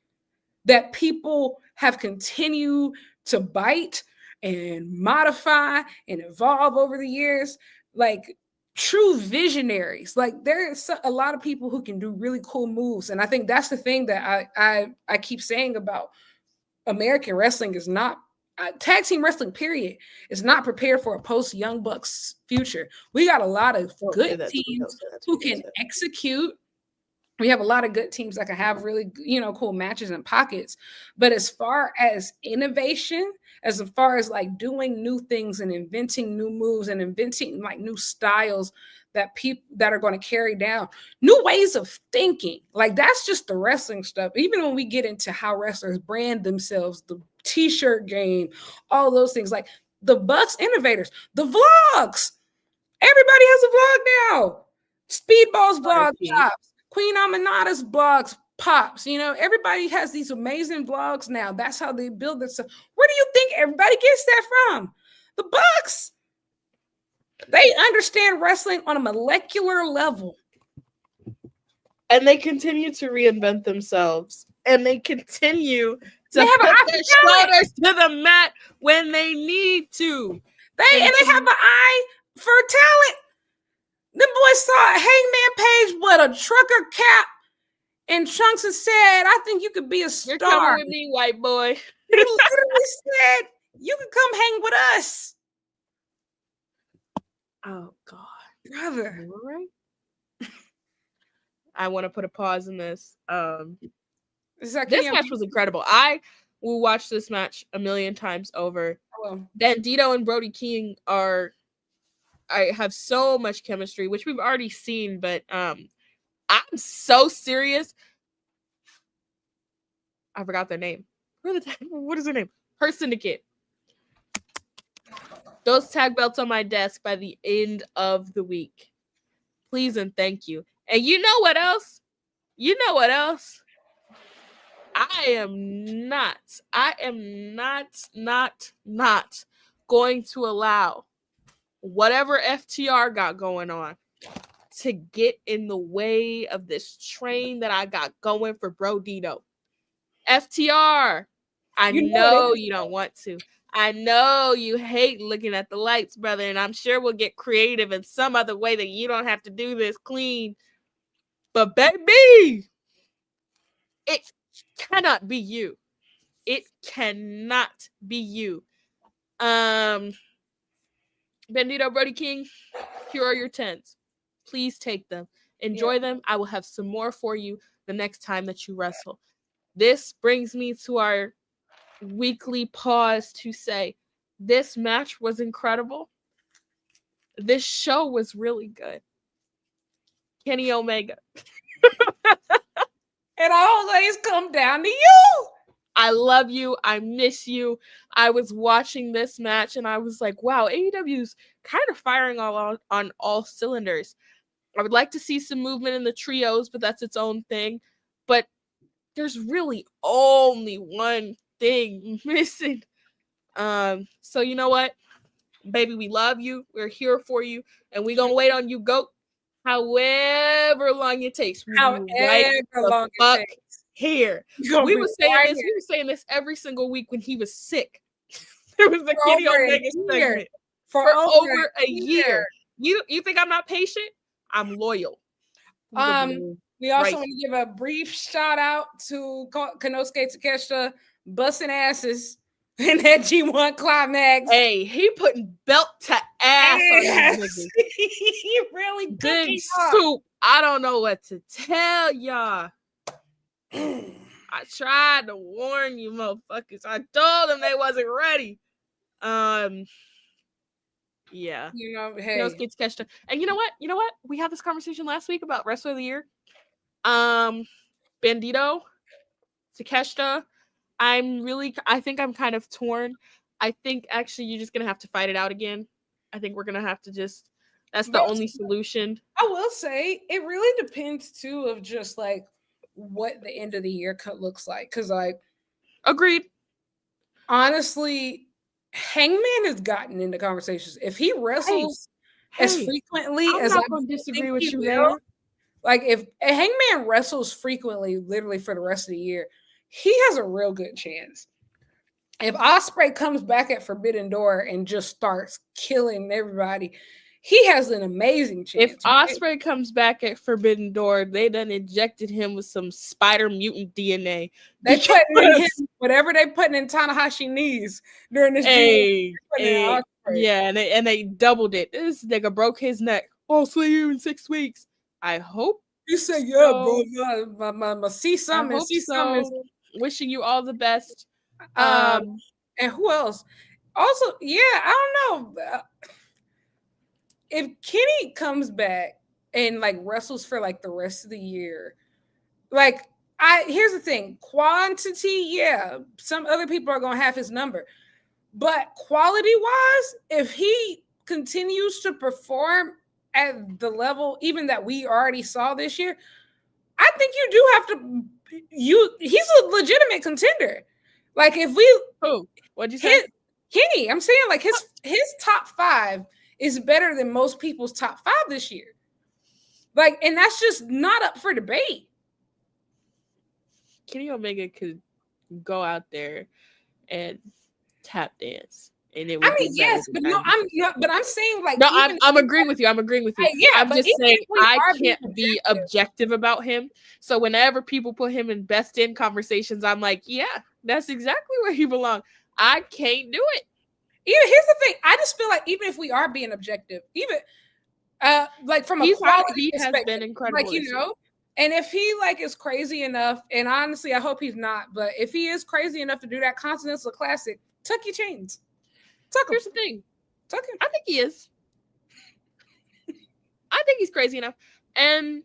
that people have continued to bite and modify and evolve over the years. Like true visionaries. Like there's a lot of people who can do really cool moves. And I think that's the thing that I keep saying about American wrestling is not tag team wrestling, period, is not prepared for a post Young Bucks future. We got a lot of good teams who can execute. We have a lot of good teams that can have really, cool matches and pockets. But as far as innovation, as far as like doing new things and inventing new moves and inventing like new styles that people that are going to carry down, new ways of thinking, like that's just the wrestling stuff. Even when we get into how wrestlers brand themselves, the t-shirt game, all those things, like the Bucks innovators, the vlogs. Everybody has a vlog now. Speedball's vlog drops. Queen Aminata's blogs pops. You know, everybody has these amazing vlogs now. That's how they build this. Where do you think everybody gets that from? The Bucks. They understand wrestling on a molecular level. And they continue to reinvent themselves. And they continue to have put their shoulders to the mat when they need to. They have an eye for talent. The boys saw Hangman Page with a trucker cap and Trunks and said, I think you could be a star. You're coming with me, white boy. He literally said, you can come hang with us. Oh, God. Brother. I want to put a pause in this. This match was incredible. I will watch this match a million times over. Bandito and Brody King have so much chemistry, which we've already seen, but I'm so serious. I forgot their name. What is their name? Her Syndicate. Those tag belts on my desk by the end of the week. Please and thank you. And you know what else? I am not going to allow whatever FTR got going on to get in the way of this train that I got going for Brodido. FTR, I know you don't want to. I know you hate looking at the lights, brother, and I'm sure we'll get creative in some other way that you don't have to do this clean. But baby, it cannot be you. It cannot be you. Bandito, Brody King, here are your 10s. Please take them. Enjoy them. I will have some more for you the next time that you wrestle. This brings me to our weekly pause to say this match was incredible. This show was really good. Kenny Omega. It always come down to you. I love you. I miss you. I was watching this match and I was like, wow, AEW's kind of firing on all cylinders. I would like to see some movement in the trios, but that's its own thing. But there's really only one thing missing. So you know what? Baby, we love you. We're here for you. And we're going to wait on you, GOAT. However long it takes. However long it takes. Here. We were saying this every single week when he was sick. There was a Kenny Omega segment. For over a year. You think I'm not patient? I'm loyal. We also want to give a brief shout out to Konosuke Takeshita busting asses in that G1 climax. Hey, he putting belt to ass on these niggas. He really good soup. I don't know what to tell y'all. I tried to warn you, motherfuckers. I told them they wasn't ready. Yeah. You know, hey. And you know what? We had this conversation last week about Wrestler of the Year. Bandito, Takeshita. I think I'm kind of torn. I think actually you're just gonna have to fight it out again. I think we're gonna have to that's the only solution. I will say it really depends too of just like what the end of the year looks like. Cause like agreed. Honestly, Hangman has gotten into conversations. If he wrestles as frequently as I'm going to disagree with you there. Like if Hangman wrestles frequently, literally for the rest of the year, he has a real good chance. If Ospreay comes back at Forbidden Door and just starts killing everybody, he has an amazing chance. If Ospreay comes back at Forbidden Door, they done injected him with some spider mutant DNA. They putting in him whatever they putting in Tanahashi knees during this. Yeah, and they doubled it. This nigga broke his neck. I'll see you in 6 weeks. I hope you say, yeah, bro. My see something. See something. Wishing you all the best. And who else? Also, yeah, I don't know. If Kenny comes back and like wrestles for like the rest of the year, like here's the thing, quantity, yeah, some other people are gonna have his number, but quality wise, if he continues to perform at the level even that we already saw this year, I think you do have to. He's a legitimate contender. Like if we what'd you say? Kenny, I'm saying like his top 5 is better than most people's top 5 this year. Like, and that's just not up for debate. Kenny Omega could go out there and tap dance. And it would yes, but I'm saying like I'm agreeing with you. I'm agreeing with you. Yeah, I'm just saying I can't be objective about him. So whenever people put him in best in conversations, I'm like, yeah, that's exactly where he belongs. I can't do it. Here's the thing. I just feel like even if we are being objective, even like from a quality perspective, has been incredible. Like, you know, and if he like is crazy enough, and honestly, I hope he's not, but if he is crazy enough to do that Continental Classic, tuck your chains. Here's the thing. Tuck him. I think he is. I think he's crazy enough. And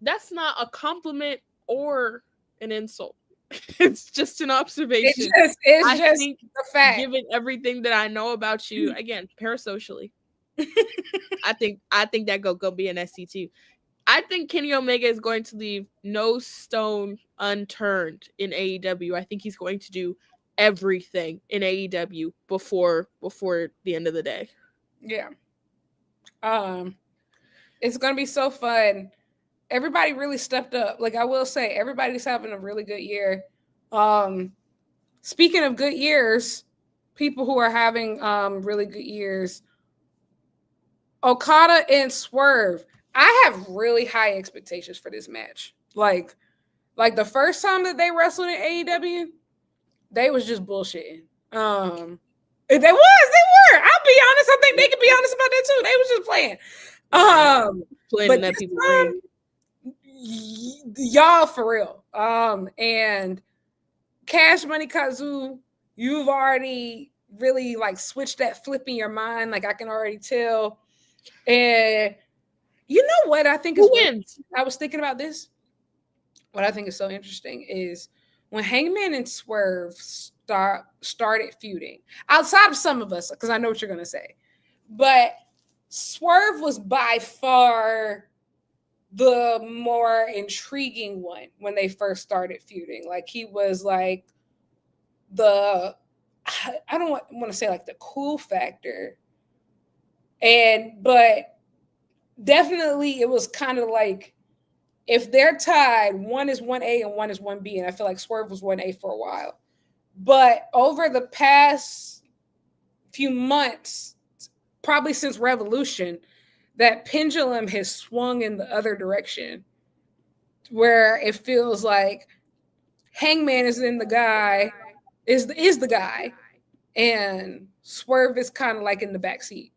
that's not a compliment or an insult. It's just an observation. It's just think, a fact. Given everything that I know about you, again, parasocially, I think that go be an SC2. I think Kenny Omega is going to leave no stone unturned in AEW. I think he's going to do everything in AEW before the end of the day. Yeah. It's gonna be so fun. Everybody really stepped up. Like I will say, everybody's having a really good year. Speaking of good years, people who are having really good years, Okada and Swerve. I have really high expectations for this match. Like the first time that they wrestled in AEW, they was just bullshitting. They were. I'll be honest. I think they could be honest about that too. They was just playing. But that people y'all for real. And Cash Money Kazu, you've already really like switched that flip in your mind. Like I can already tell. And you know what I think is wins? I was thinking about this. What I think is so interesting is when Hangman and Swerve started feuding, outside of some of us, because I know what you're going to say, but Swerve was by far the more intriguing one when they first started feuding. Like he was like I don't want to say like the cool factor, but definitely it was kind of like if they're tied, one is 1A and one is 1B, and I feel like Swerve was 1A for a while. But over the past few months, probably since Revolution, that pendulum has swung in the other direction, where it feels like Hangman is the guy, and Swerve is kind of like in the backseat.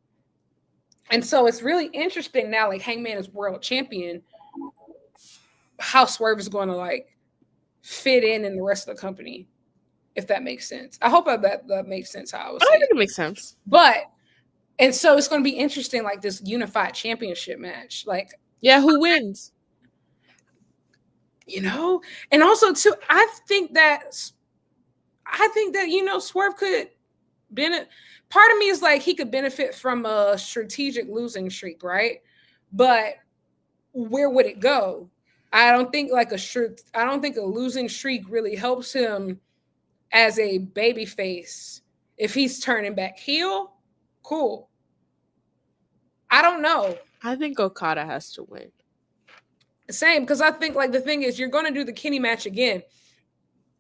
And so it's really interesting now, like Hangman is world champion, how Swerve is going to like fit in the rest of the company, if that makes sense. I hope that makes sense how I was saying. I think it makes sense. And so it's going to be interesting, like this unified championship match. Like, yeah, who wins? You know, and also too, I think that Swerve could benefit. Part of me is like he could benefit from a strategic losing streak, right? But where would it go? I don't think a losing streak really helps him as a babyface. If he's turning back heel, cool. I don't know. I think Okada has to win. Same, because I think like the thing is you're going to do the Kenny match again,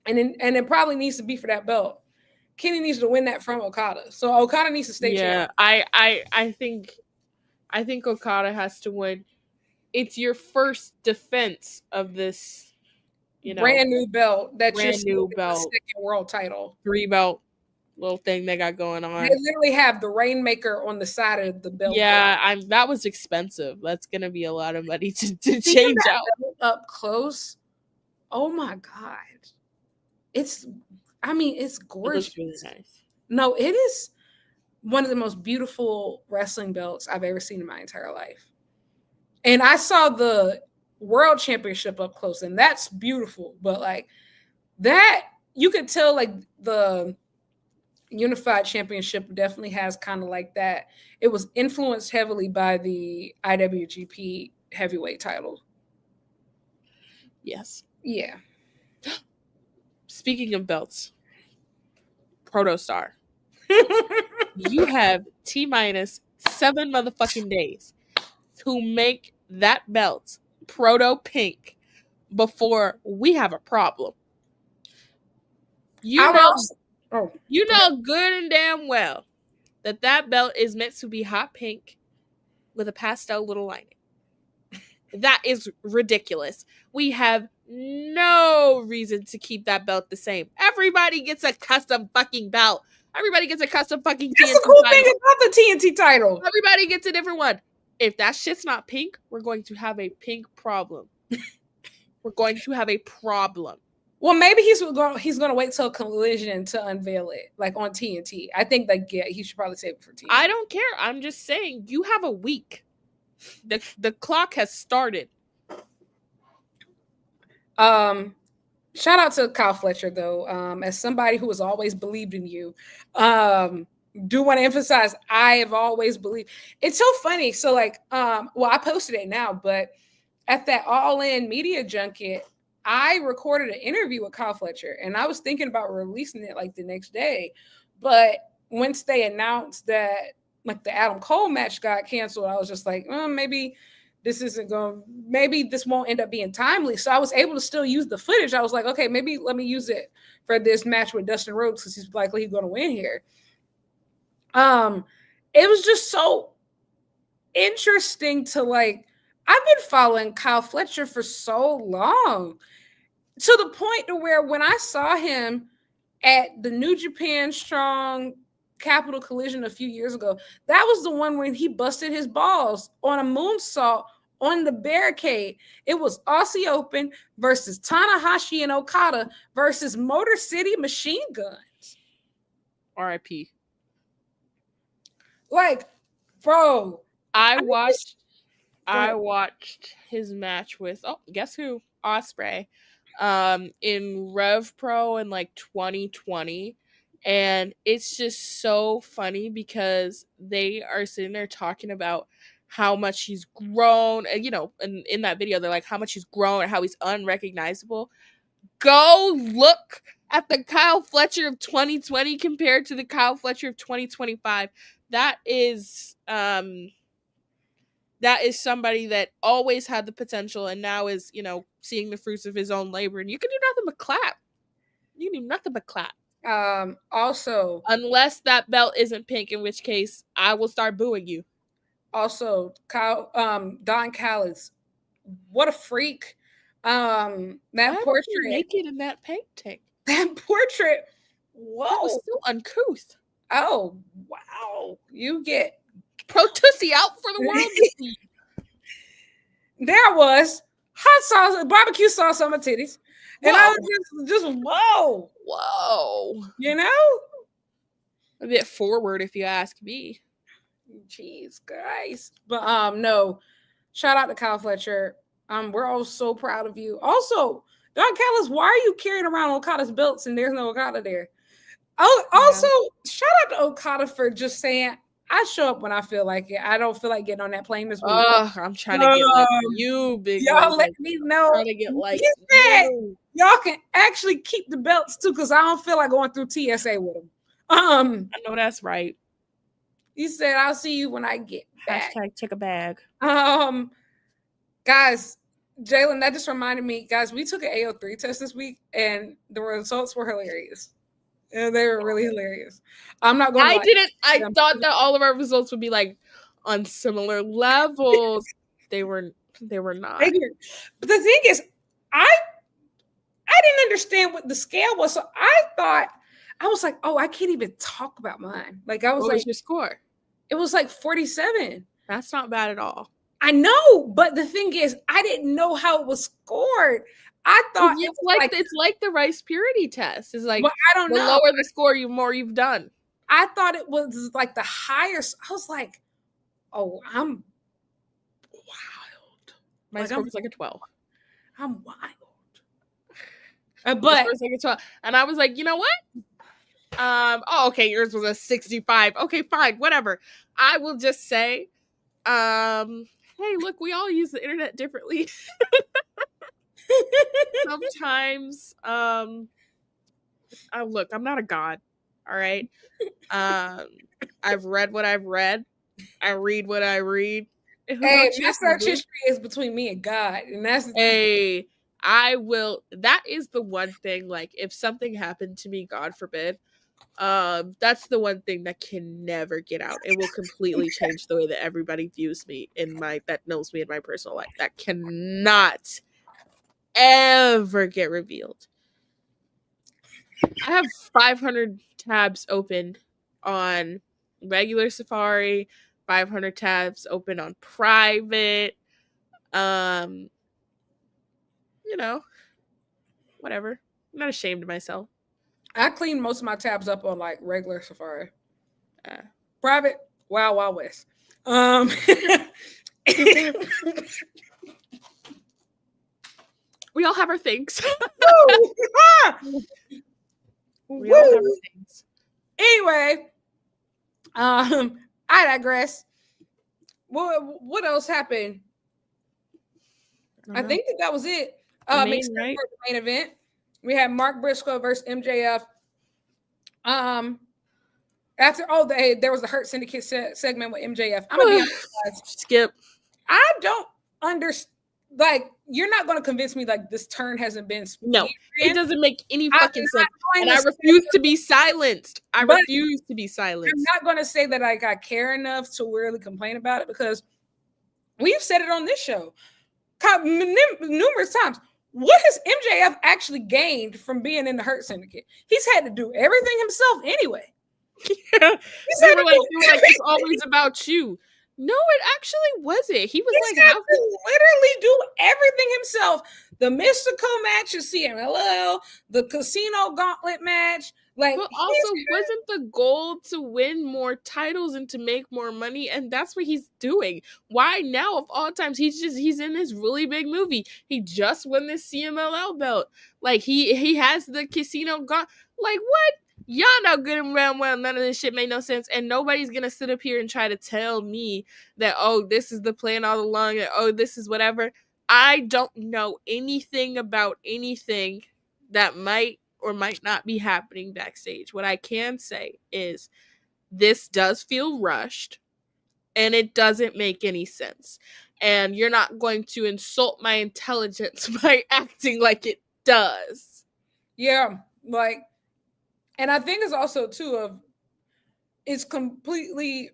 and it probably needs to be for that belt. Kenny needs to win that from Okada, so Okada needs to stay. Yeah, I think Okada has to win. It's your first defense of this, brand new belt. Second world title, 3-belt little thing they got going on. They literally have the Rainmaker on the side of the belt. Yeah, that was expensive. That's gonna be a lot of money to change out up close. Oh my god, it's gorgeous. It looks really nice. No, it is one of the most beautiful wrestling belts I've ever seen in my entire life. And I saw the World Championship up close, and that's beautiful. But like that, you could tell like the Unified Championship definitely has kind of like that. It was influenced heavily by the IWGP heavyweight title. Yes. Yeah. Speaking of belts, Protostar. You have T-minus 7 motherfucking days to make that belt proto pink before we have a problem. You know good and damn well that belt is meant to be hot pink with a pastel little lining. That is ridiculous. We have no reason to keep that belt the same. Everybody gets a custom fucking belt. Everybody gets a custom fucking That's the cool thing about the TNT title. Everybody gets a different one. If that shit's not pink, we're going to have a pink problem. We're going to have a problem. Well, maybe he's gonna wait till Collision to unveil it, like on TNT. I think he should probably save it for TNT. I don't care. I'm just saying you have a week. The clock has started. Shout out to Kyle Fletcher though. As somebody who has always believed in you, do want to emphasize I have always believed. It's so funny. So like, well, I posted it now, but at that All In media junket, I recorded an interview with Kyle Fletcher, and I was thinking about releasing it like the next day, but once they announced that like the Adam Cole match got canceled, I was just like, maybe this won't end up being timely. So I was able to still use the footage. I was like, okay, maybe let me use it for this match with Dustin Rhodes because he's likely going to win here. It was just so interesting to like, I've been following Kyle Fletcher for so long to the point to where when I saw him at the New Japan Strong Capital Collision a few years ago, that was the one when he busted his balls on a moonsault on the barricade. It was Aussie Open versus Tanahashi and Okada versus Motor City Machine Guns. RIP. Like, bro, I watched his match with guess who? Ospreay in Rev Pro in like 2020, and it's just so funny because they are sitting there talking about how much he's grown, and in that video they're like how much he's grown and how he's unrecognizable. Go look at the Kyle Fletcher of 2020 compared to the Kyle Fletcher of 2025. That is somebody that always had the potential and now is, seeing the fruits of his own labor. And you can do nothing but clap. You can do nothing but clap. Also, unless that belt isn't pink, in which case I will start booing you. Also, Don Callis, what a freak. That portrait naked in that paint tank. That portrait, whoa, that was so uncouth. Oh, wow. You get Pro Tussie out for the world to see. There was hot sauce, barbecue sauce on my titties. And I was just whoa. A bit forward, if you ask me. Jeez, guys. But no. Shout out to Kyle Fletcher. We're all so proud of you. Also, Don Callis, why are you carrying around Okada's belts and there's no Okada there? Oh, also, shout out to Okada for just saying, I show up when I feel like it. I don't feel like getting on that plane this week. I'm trying to get like you, big. Y'all let me know. Trying to get like y'all can actually keep the belts too, because I don't feel like going through TSA with them. I know that's right. He said, "I'll see you when I get back." # check a bag. Guys, Jalen, that just reminded me, guys. We took an AO3 test this week, and the results were hilarious. And they were really hilarious. I'm not going to I thought that all of our results would be like on similar levels. They were not. But the thing is, I didn't understand what the scale was. So I was like, oh, I can't even talk about mine. Like I was what was your score? It was like 47. That's not bad at all. I know, but the thing is, I didn't know how it was scored. I thought it's like the rice purity test. It's like, well, I don't know. The lower the score, the more you've done. I thought it was like the higher. I was like, oh, I'm wild. My score was like a 12. I'm wild. But my score was like a 12. And I was like, you know what? Okay, yours was a 65. Okay, fine, whatever. I will just say, hey, look, we all use the internet differently. sometimes, look, I'm not a god, all right? I've read what I've read. I read what I read. Hey, my search history is between me and God, and that's I will. That is the one thing. Like, if something happened to me, God forbid, that's the one thing that can never get out. It will completely change the way that everybody views me that knows me in my personal life. That cannot ever get revealed. I have 500 tabs open on regular Safari, 500 tabs open on private. You know, whatever. I'm not ashamed of myself. I clean most of my tabs up on like regular Safari. Private, Wild Wild West. We all have our things. We all have our things. Anyway, I digress. What else happened? I think that was it. Except for the main event, we had Mark Briscoe versus MJF. After there was the Hurt Syndicate segment with MJF. I'm gonna be honest, guys. Skip. I don't understand. Like, you're not gonna convince me like this turn hasn't been. No, it doesn't make any fucking sense. And I refuse to be silenced. I refuse to be silenced. I'm not gonna say that I care enough to really complain about it, because we've said it on this show numerous times. What has MJF actually gained from being in the Hurt Syndicate? He's had to do everything himself anyway. Yeah. They were like, it's always about you. No, it actually wasn't. He was He's had to literally do everything himself. The mystical match at CMLL, the casino gauntlet match. Like, but also, wasn't the goal to win more titles and to make more money? And that's what he's doing. Why now, of all times, he's in this really big movie. He just won this CMLL belt. Like, he has the casino gauntlet. Like, what? Y'all know good and well none of this shit made no sense, and nobody's gonna sit up here and try to tell me that, oh, this is the plan all along, and oh, this is whatever. I don't know anything about anything that might or might not be happening backstage. What I can say is this does feel rushed, and it doesn't make any sense, and you're not going to insult my intelligence by acting like it does. Yeah, like, and I think it's also too it's completely,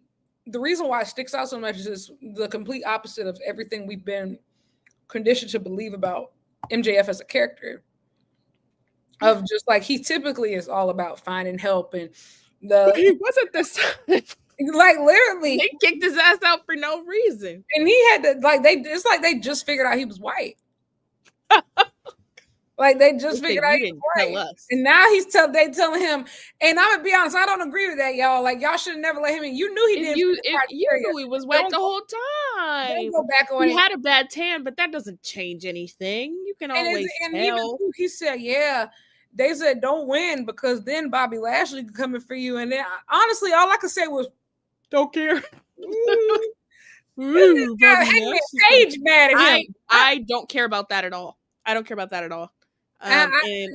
the reason why it sticks out so much is the complete opposite of everything we've been conditioned to believe about MJF as a character. Of just like, he typically is all about finding help, and he wasn't this time. Like, literally, they kicked his ass out for no reason, and he had to it's like they just figured out he was white. Like, they just figured out he was white, and now they telling him. And I'm gonna be honest, I don't agree with that, y'all. Like, y'all should have never let him in. You knew he didn't. You knew he was white the whole time. Don't go back on. He had a bad tan, but that doesn't change anything. You can always tell. Even he said, yeah. They said don't win, because then Bobby Lashley coming for you. And then, honestly, all I could say was, don't care. Page mad at him. I don't care about that at all. I don't care about that at all. And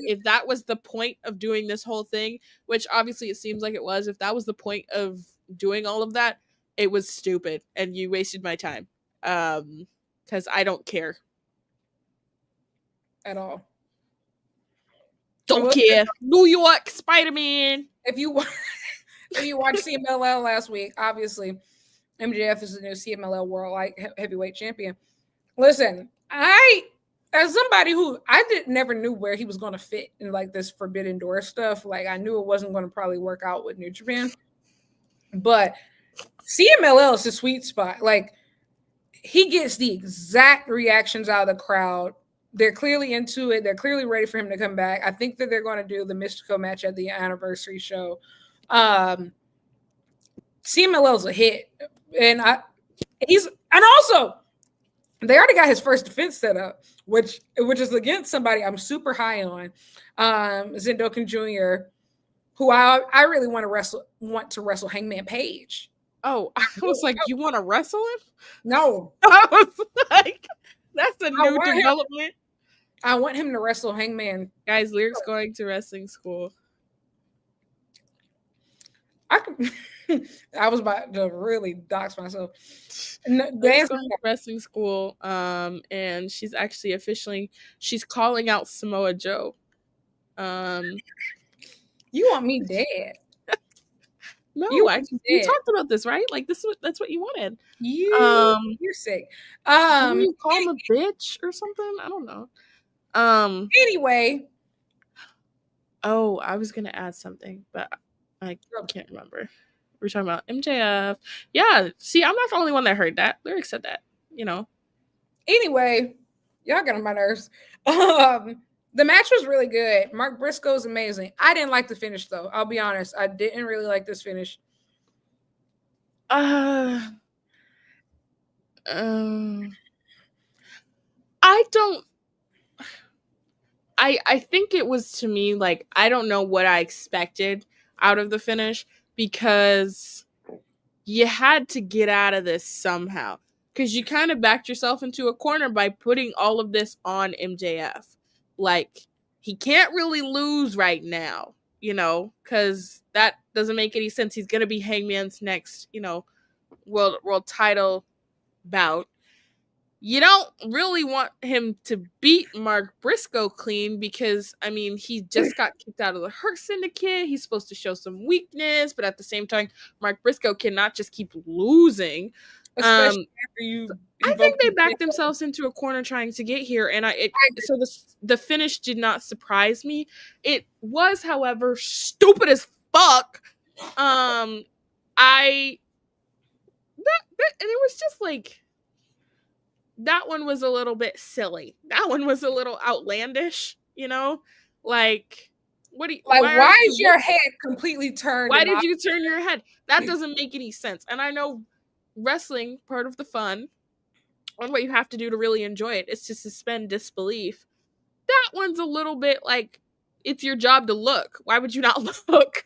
if that was the point of doing this whole thing, which obviously it seems like it was, if that was the point of doing all of that, it was stupid and you wasted my time. Because I don't care at all. Don't care. New York Spider-Man. If you watch CMLL last week, obviously MJF is the new CMLL World Light Heavyweight Champion. Listen, as somebody who never knew where he was going to fit in like this Forbidden Door stuff, like I knew it wasn't going to probably work out with New Japan, but CMLL is the sweet spot. Like, he gets the exact reactions out of the crowd. They're clearly into it. They're clearly ready for him to come back. I think that they're going to do the Mystico match at the anniversary show. CMLL is a hit, and also they already got his first defense set up, which is against somebody I'm super high on, Zendokin Jr., who I really want to wrestle Hangman Page. Oh, I was like, you want to wrestle him? No, I was like, that's a new development. I want him to wrestle Hangman. Guys, Lyric's going to wrestling school. I was about to really dox myself. Lyric's going to wrestling school, and she's actually she's calling out Samoa Joe. You want me dead? No, we talked about this, right? Like that's what you wanted. You're sick. You call him a bitch or something? I don't know. Anyway. Oh, I was gonna add something, but I can't remember. We're talking about MJF. Yeah, see, I'm not the only one that heard that. Lyric said that, you know. Anyway, y'all get on my nerves. The match was really good. Mark Briscoe's amazing. I didn't like the finish, though. I'll be honest. I didn't really like this finish. I think it was, to me, like, I don't know what I expected out of the finish, because you had to get out of this somehow, because you kind of backed yourself into a corner by putting all of this on MJF. Like, he can't really lose right now, you know, because that doesn't make any sense. He's going to be Hangman's next, you know, world title bout. You don't really want him to beat Mark Briscoe clean, because, I mean, he just got kicked out of the Hurt Syndicate. He's supposed to show some weakness, but at the same time, Mark Briscoe cannot just keep losing. Especially after you. I think they backed themselves into a corner trying to get here, and so the finish did not surprise me. It was, however, stupid as fuck. And it was just like, that one was a little bit silly. That one was a little outlandish, you know? Like, what do you, like, why is your head completely turned? Why did you turn your head? That doesn't make any sense. And I know wrestling, part of the fun, and what you have to do to really enjoy it, is to suspend disbelief. That one's a little bit like, it's your job to look. Why would you not look?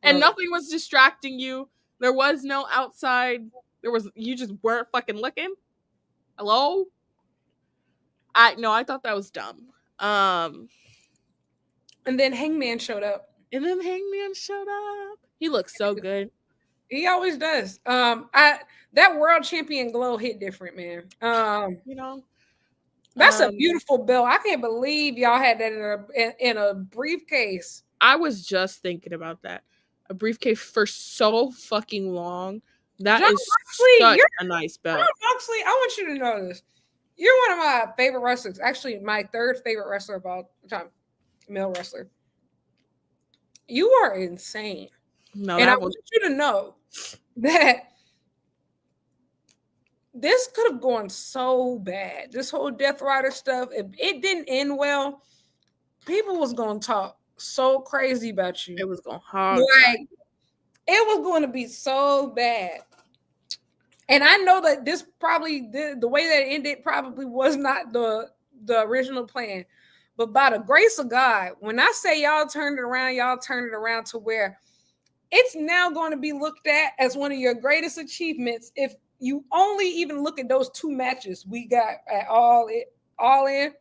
And nothing was distracting you. There was no outside. You just weren't fucking looking. Hello? I thought that was dumb. And then Hangman showed up. He looks so good. He always does. That world champion glow hit different, man. You know, that's a beautiful belt. I can't believe y'all had that in a briefcase. I was just thinking about that. A briefcase for so fucking long. That John is Moxley, such a nice belt. John Moxley, I want you to know this. You're one of my favorite wrestlers. Actually, my third favorite wrestler of all time, male wrestler. You are insane. No, and I want you to know that this could have gone so bad. This whole Death Rider stuff, if it didn't end well, people was going to talk so crazy about you. It was going hard. Like, it was going to be so bad. And I know that this probably, the way that it ended probably was not the original plan. But by the grace of God, when I say y'all turned it around to where it's now going to be looked at as one of your greatest achievements if you only even look at those two matches we got at All In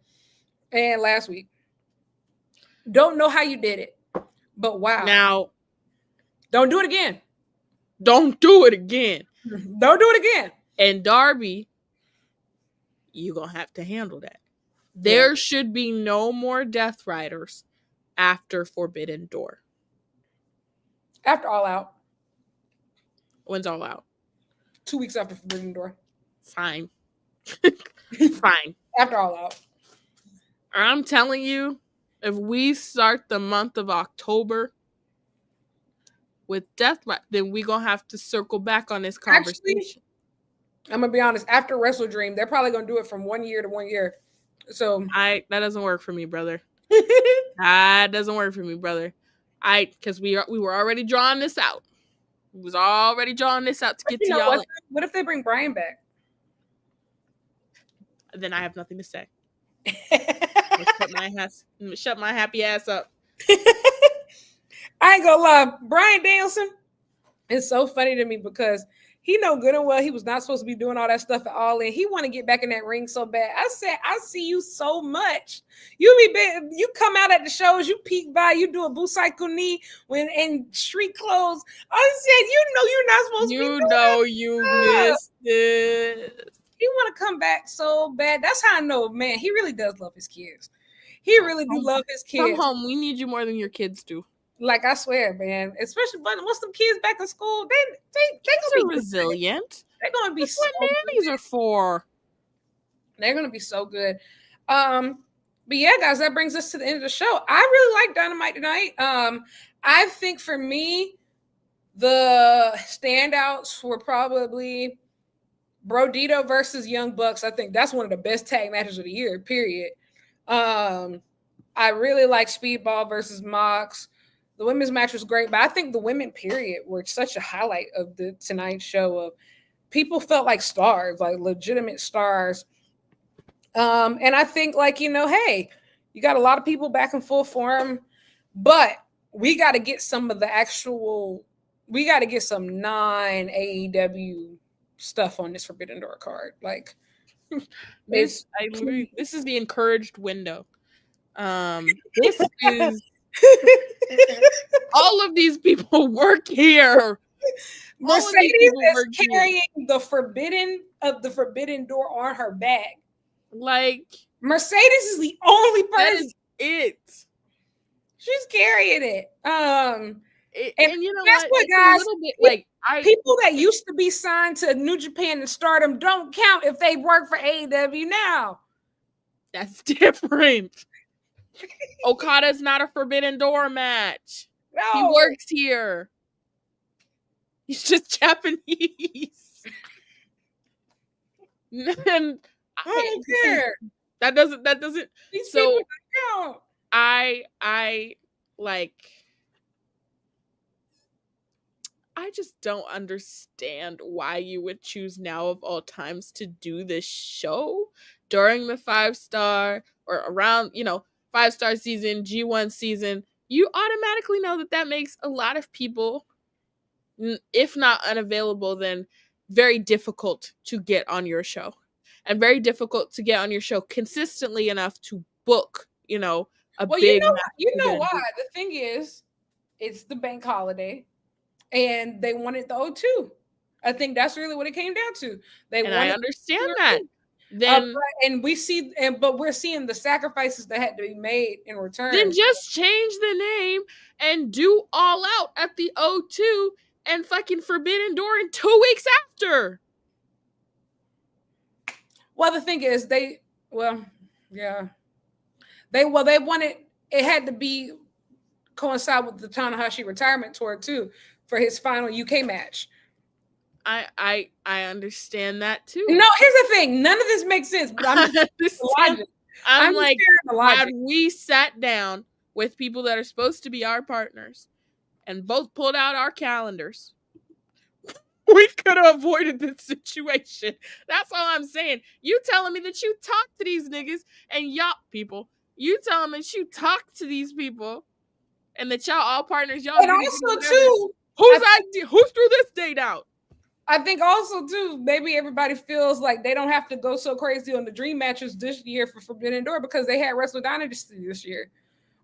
and last week. Don't know how you did it, but wow. Now, don't do it again. Don't do it again. Don't do it again. And Darby, you're going to have to handle that. There should be no more Death Riders after Forbidden Door. After All Out. When's All Out? 2 weeks after Forbidden Door. Fine. Fine. After All Out. I'm telling you, if we start the month of October with Death Rider, then we're going to have to circle back on this conversation. Actually, I'm going to be honest. After Wrestle Dream, they're probably going to do it from 1 year to 1 year. So that doesn't work for me, brother. That doesn't work for me, brother. Because we were already drawing this out. We was already drawing this out to get to y'all. What if they bring Brian back? Then I have nothing to say. Shut my happy ass up. I ain't gonna lie, Bryan Danielson is so funny to me because He know good and well he was not supposed to be doing all that stuff at all, and he want to get back in that ring so bad. I said, I see you so much. You come out at the shows, you peek by, you do a busaiku knee when in street clothes. I said, you know you're not supposed to be doing know you missed it. He want to come back so bad. That's how I know, man, he really does love his kids. He really do love his kids. Come home. We need you more than your kids do. Like, I swear, man. Especially once some kids back in school, they gonna be resilient. They're gonna be That's so what nannies are for. They're gonna be so good. But yeah, guys, that brings us to the end of the show. I really like Dynamite tonight. I think for me, the standouts were probably Brodido versus Young Bucks. I think that's one of the best tag matches of the year, period. I really like Speedball versus Mox. The women's match was great, but I think the women, period, were such a highlight of the tonight's show. Of people felt like stars, like legitimate stars. And I think, like, hey, you got a lot of people back in full form, but we got to get some of the actual, we got to get some non-AEW stuff on this Forbidden Door card. Like, this is the encouraged window. This is all of these people work here. Mercedes is carrying the Forbidden Door on her back. Like, Mercedes is the only person. That is it. She's carrying it. And you know that's what guys, a little bit like people that used to be signed to New Japan and Stardom don't count if they work for AEW now. That's different. Okada's not a Forbidden Door match. No. He works here. He's just Japanese. And I don't care. That doesn't These so people don't count. I like I just don't understand why you would choose now of all times to do this show during the 5-star or around, 5-star season, G1 season. You automatically know that makes a lot of people, if not unavailable, then very difficult to get on your show. And very difficult to get on your show consistently enough to book, big match. You know why? The thing is, it's the bank holiday. And they wanted the O2. I think that's really what it came down to. I understand that. Then but we're seeing the sacrifices that had to be made in return. Then just change the name and do All Out at the O2 and fucking Forbidden Door in 2 weeks after. Well, the thing is, they wanted it had to be coincide with the Tanahashi retirement tour too. For his final UK match. I understand that too. No, here's the thing. None of this makes sense, but I'm like, had we sat down with people that are supposed to be our partners and both pulled out our calendars, we could have avoided this situation. That's all I'm saying. You telling me that you talk to these niggas and y'all people. You telling me that you talk to these people and that y'all all partners. Y'all and also too. Who threw this date out? I think also too, maybe everybody feels like they don't have to go so crazy on the dream matches this year for Forbidden Door because they had Wrestle Dynasty this year,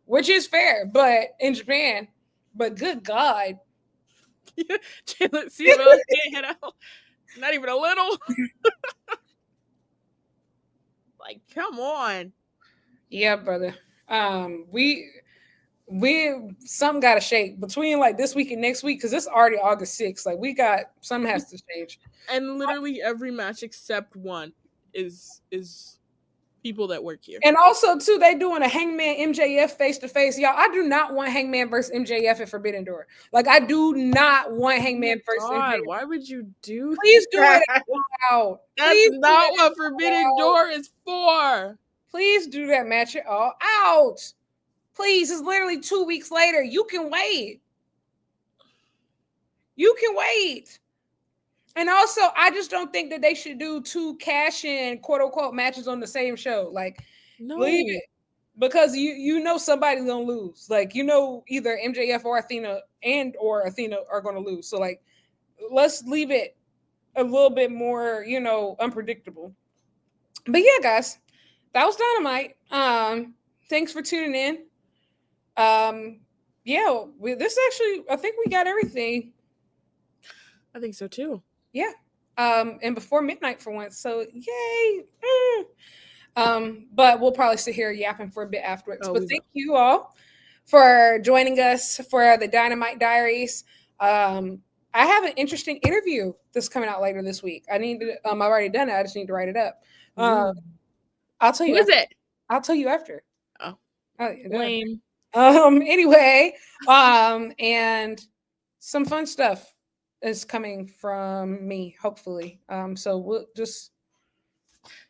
which is fair, but in Japan, but good God. Let's see if I can't head out. Not even a little. Like, come on. Yeah, brother. We something got to shake between like this week and next week because it's already August 6th. Like we got something has to change. And literally every match except one is people that work here. And also too, they doing a Hangman MJF face to face. Y'all, I do not want Hangman versus MJF at Forbidden Door. Like I do not want Hangman versus MJF. Why would you do? Please do it out. That's not what Forbidden Door is for. Please do that match all out. Please, it's literally 2 weeks later. You can wait. You can wait. And also, I just don't think that they should do 2 cash-in, quote-unquote, matches on the same show. Like, leave it. Because you know somebody's going to lose. Like, either MJF or Athena or Athena are going to lose. So, like, let's leave it. a little bit more, you know, unpredictable. But yeah, guys, that was Dynamite. Thanks for tuning in. Yeah, this actually, I think we got everything. I think so too. Yeah. And before midnight for once. So yay. But we'll probably sit here yapping for a bit afterwards. But thank you all for joining us for the Dynamite Diaries. I have an interesting interview that's coming out later this week. I need to, I've already done it. I just need to write it up. I'll tell you. Who is it? I'll tell you after. Oh, lame. Anyway, and some fun stuff is coming from me, hopefully. So we'll just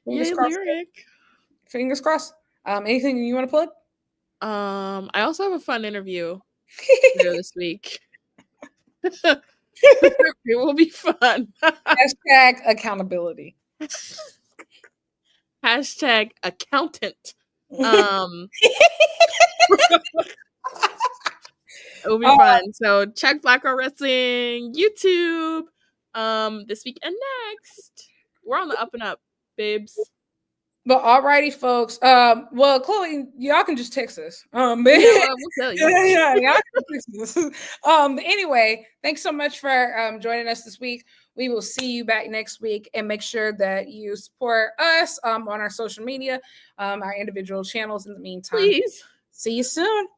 fingers crossed. Anything you want to plug? I also have a fun interview this week. It will be fun. Hashtag accountability. Hashtag accountant. It will be fun. So check Black Girl Wrestling YouTube this week and next. We're on the up and up, babes. But alrighty, folks. Well, Chloe, y'all can just text us. We'll tell you. Yeah, y'all can text us. Anyway, thanks so much for joining us this week. We will see you back next week, and make sure that you support us on our social media, our individual channels. In the meantime, please. See you soon.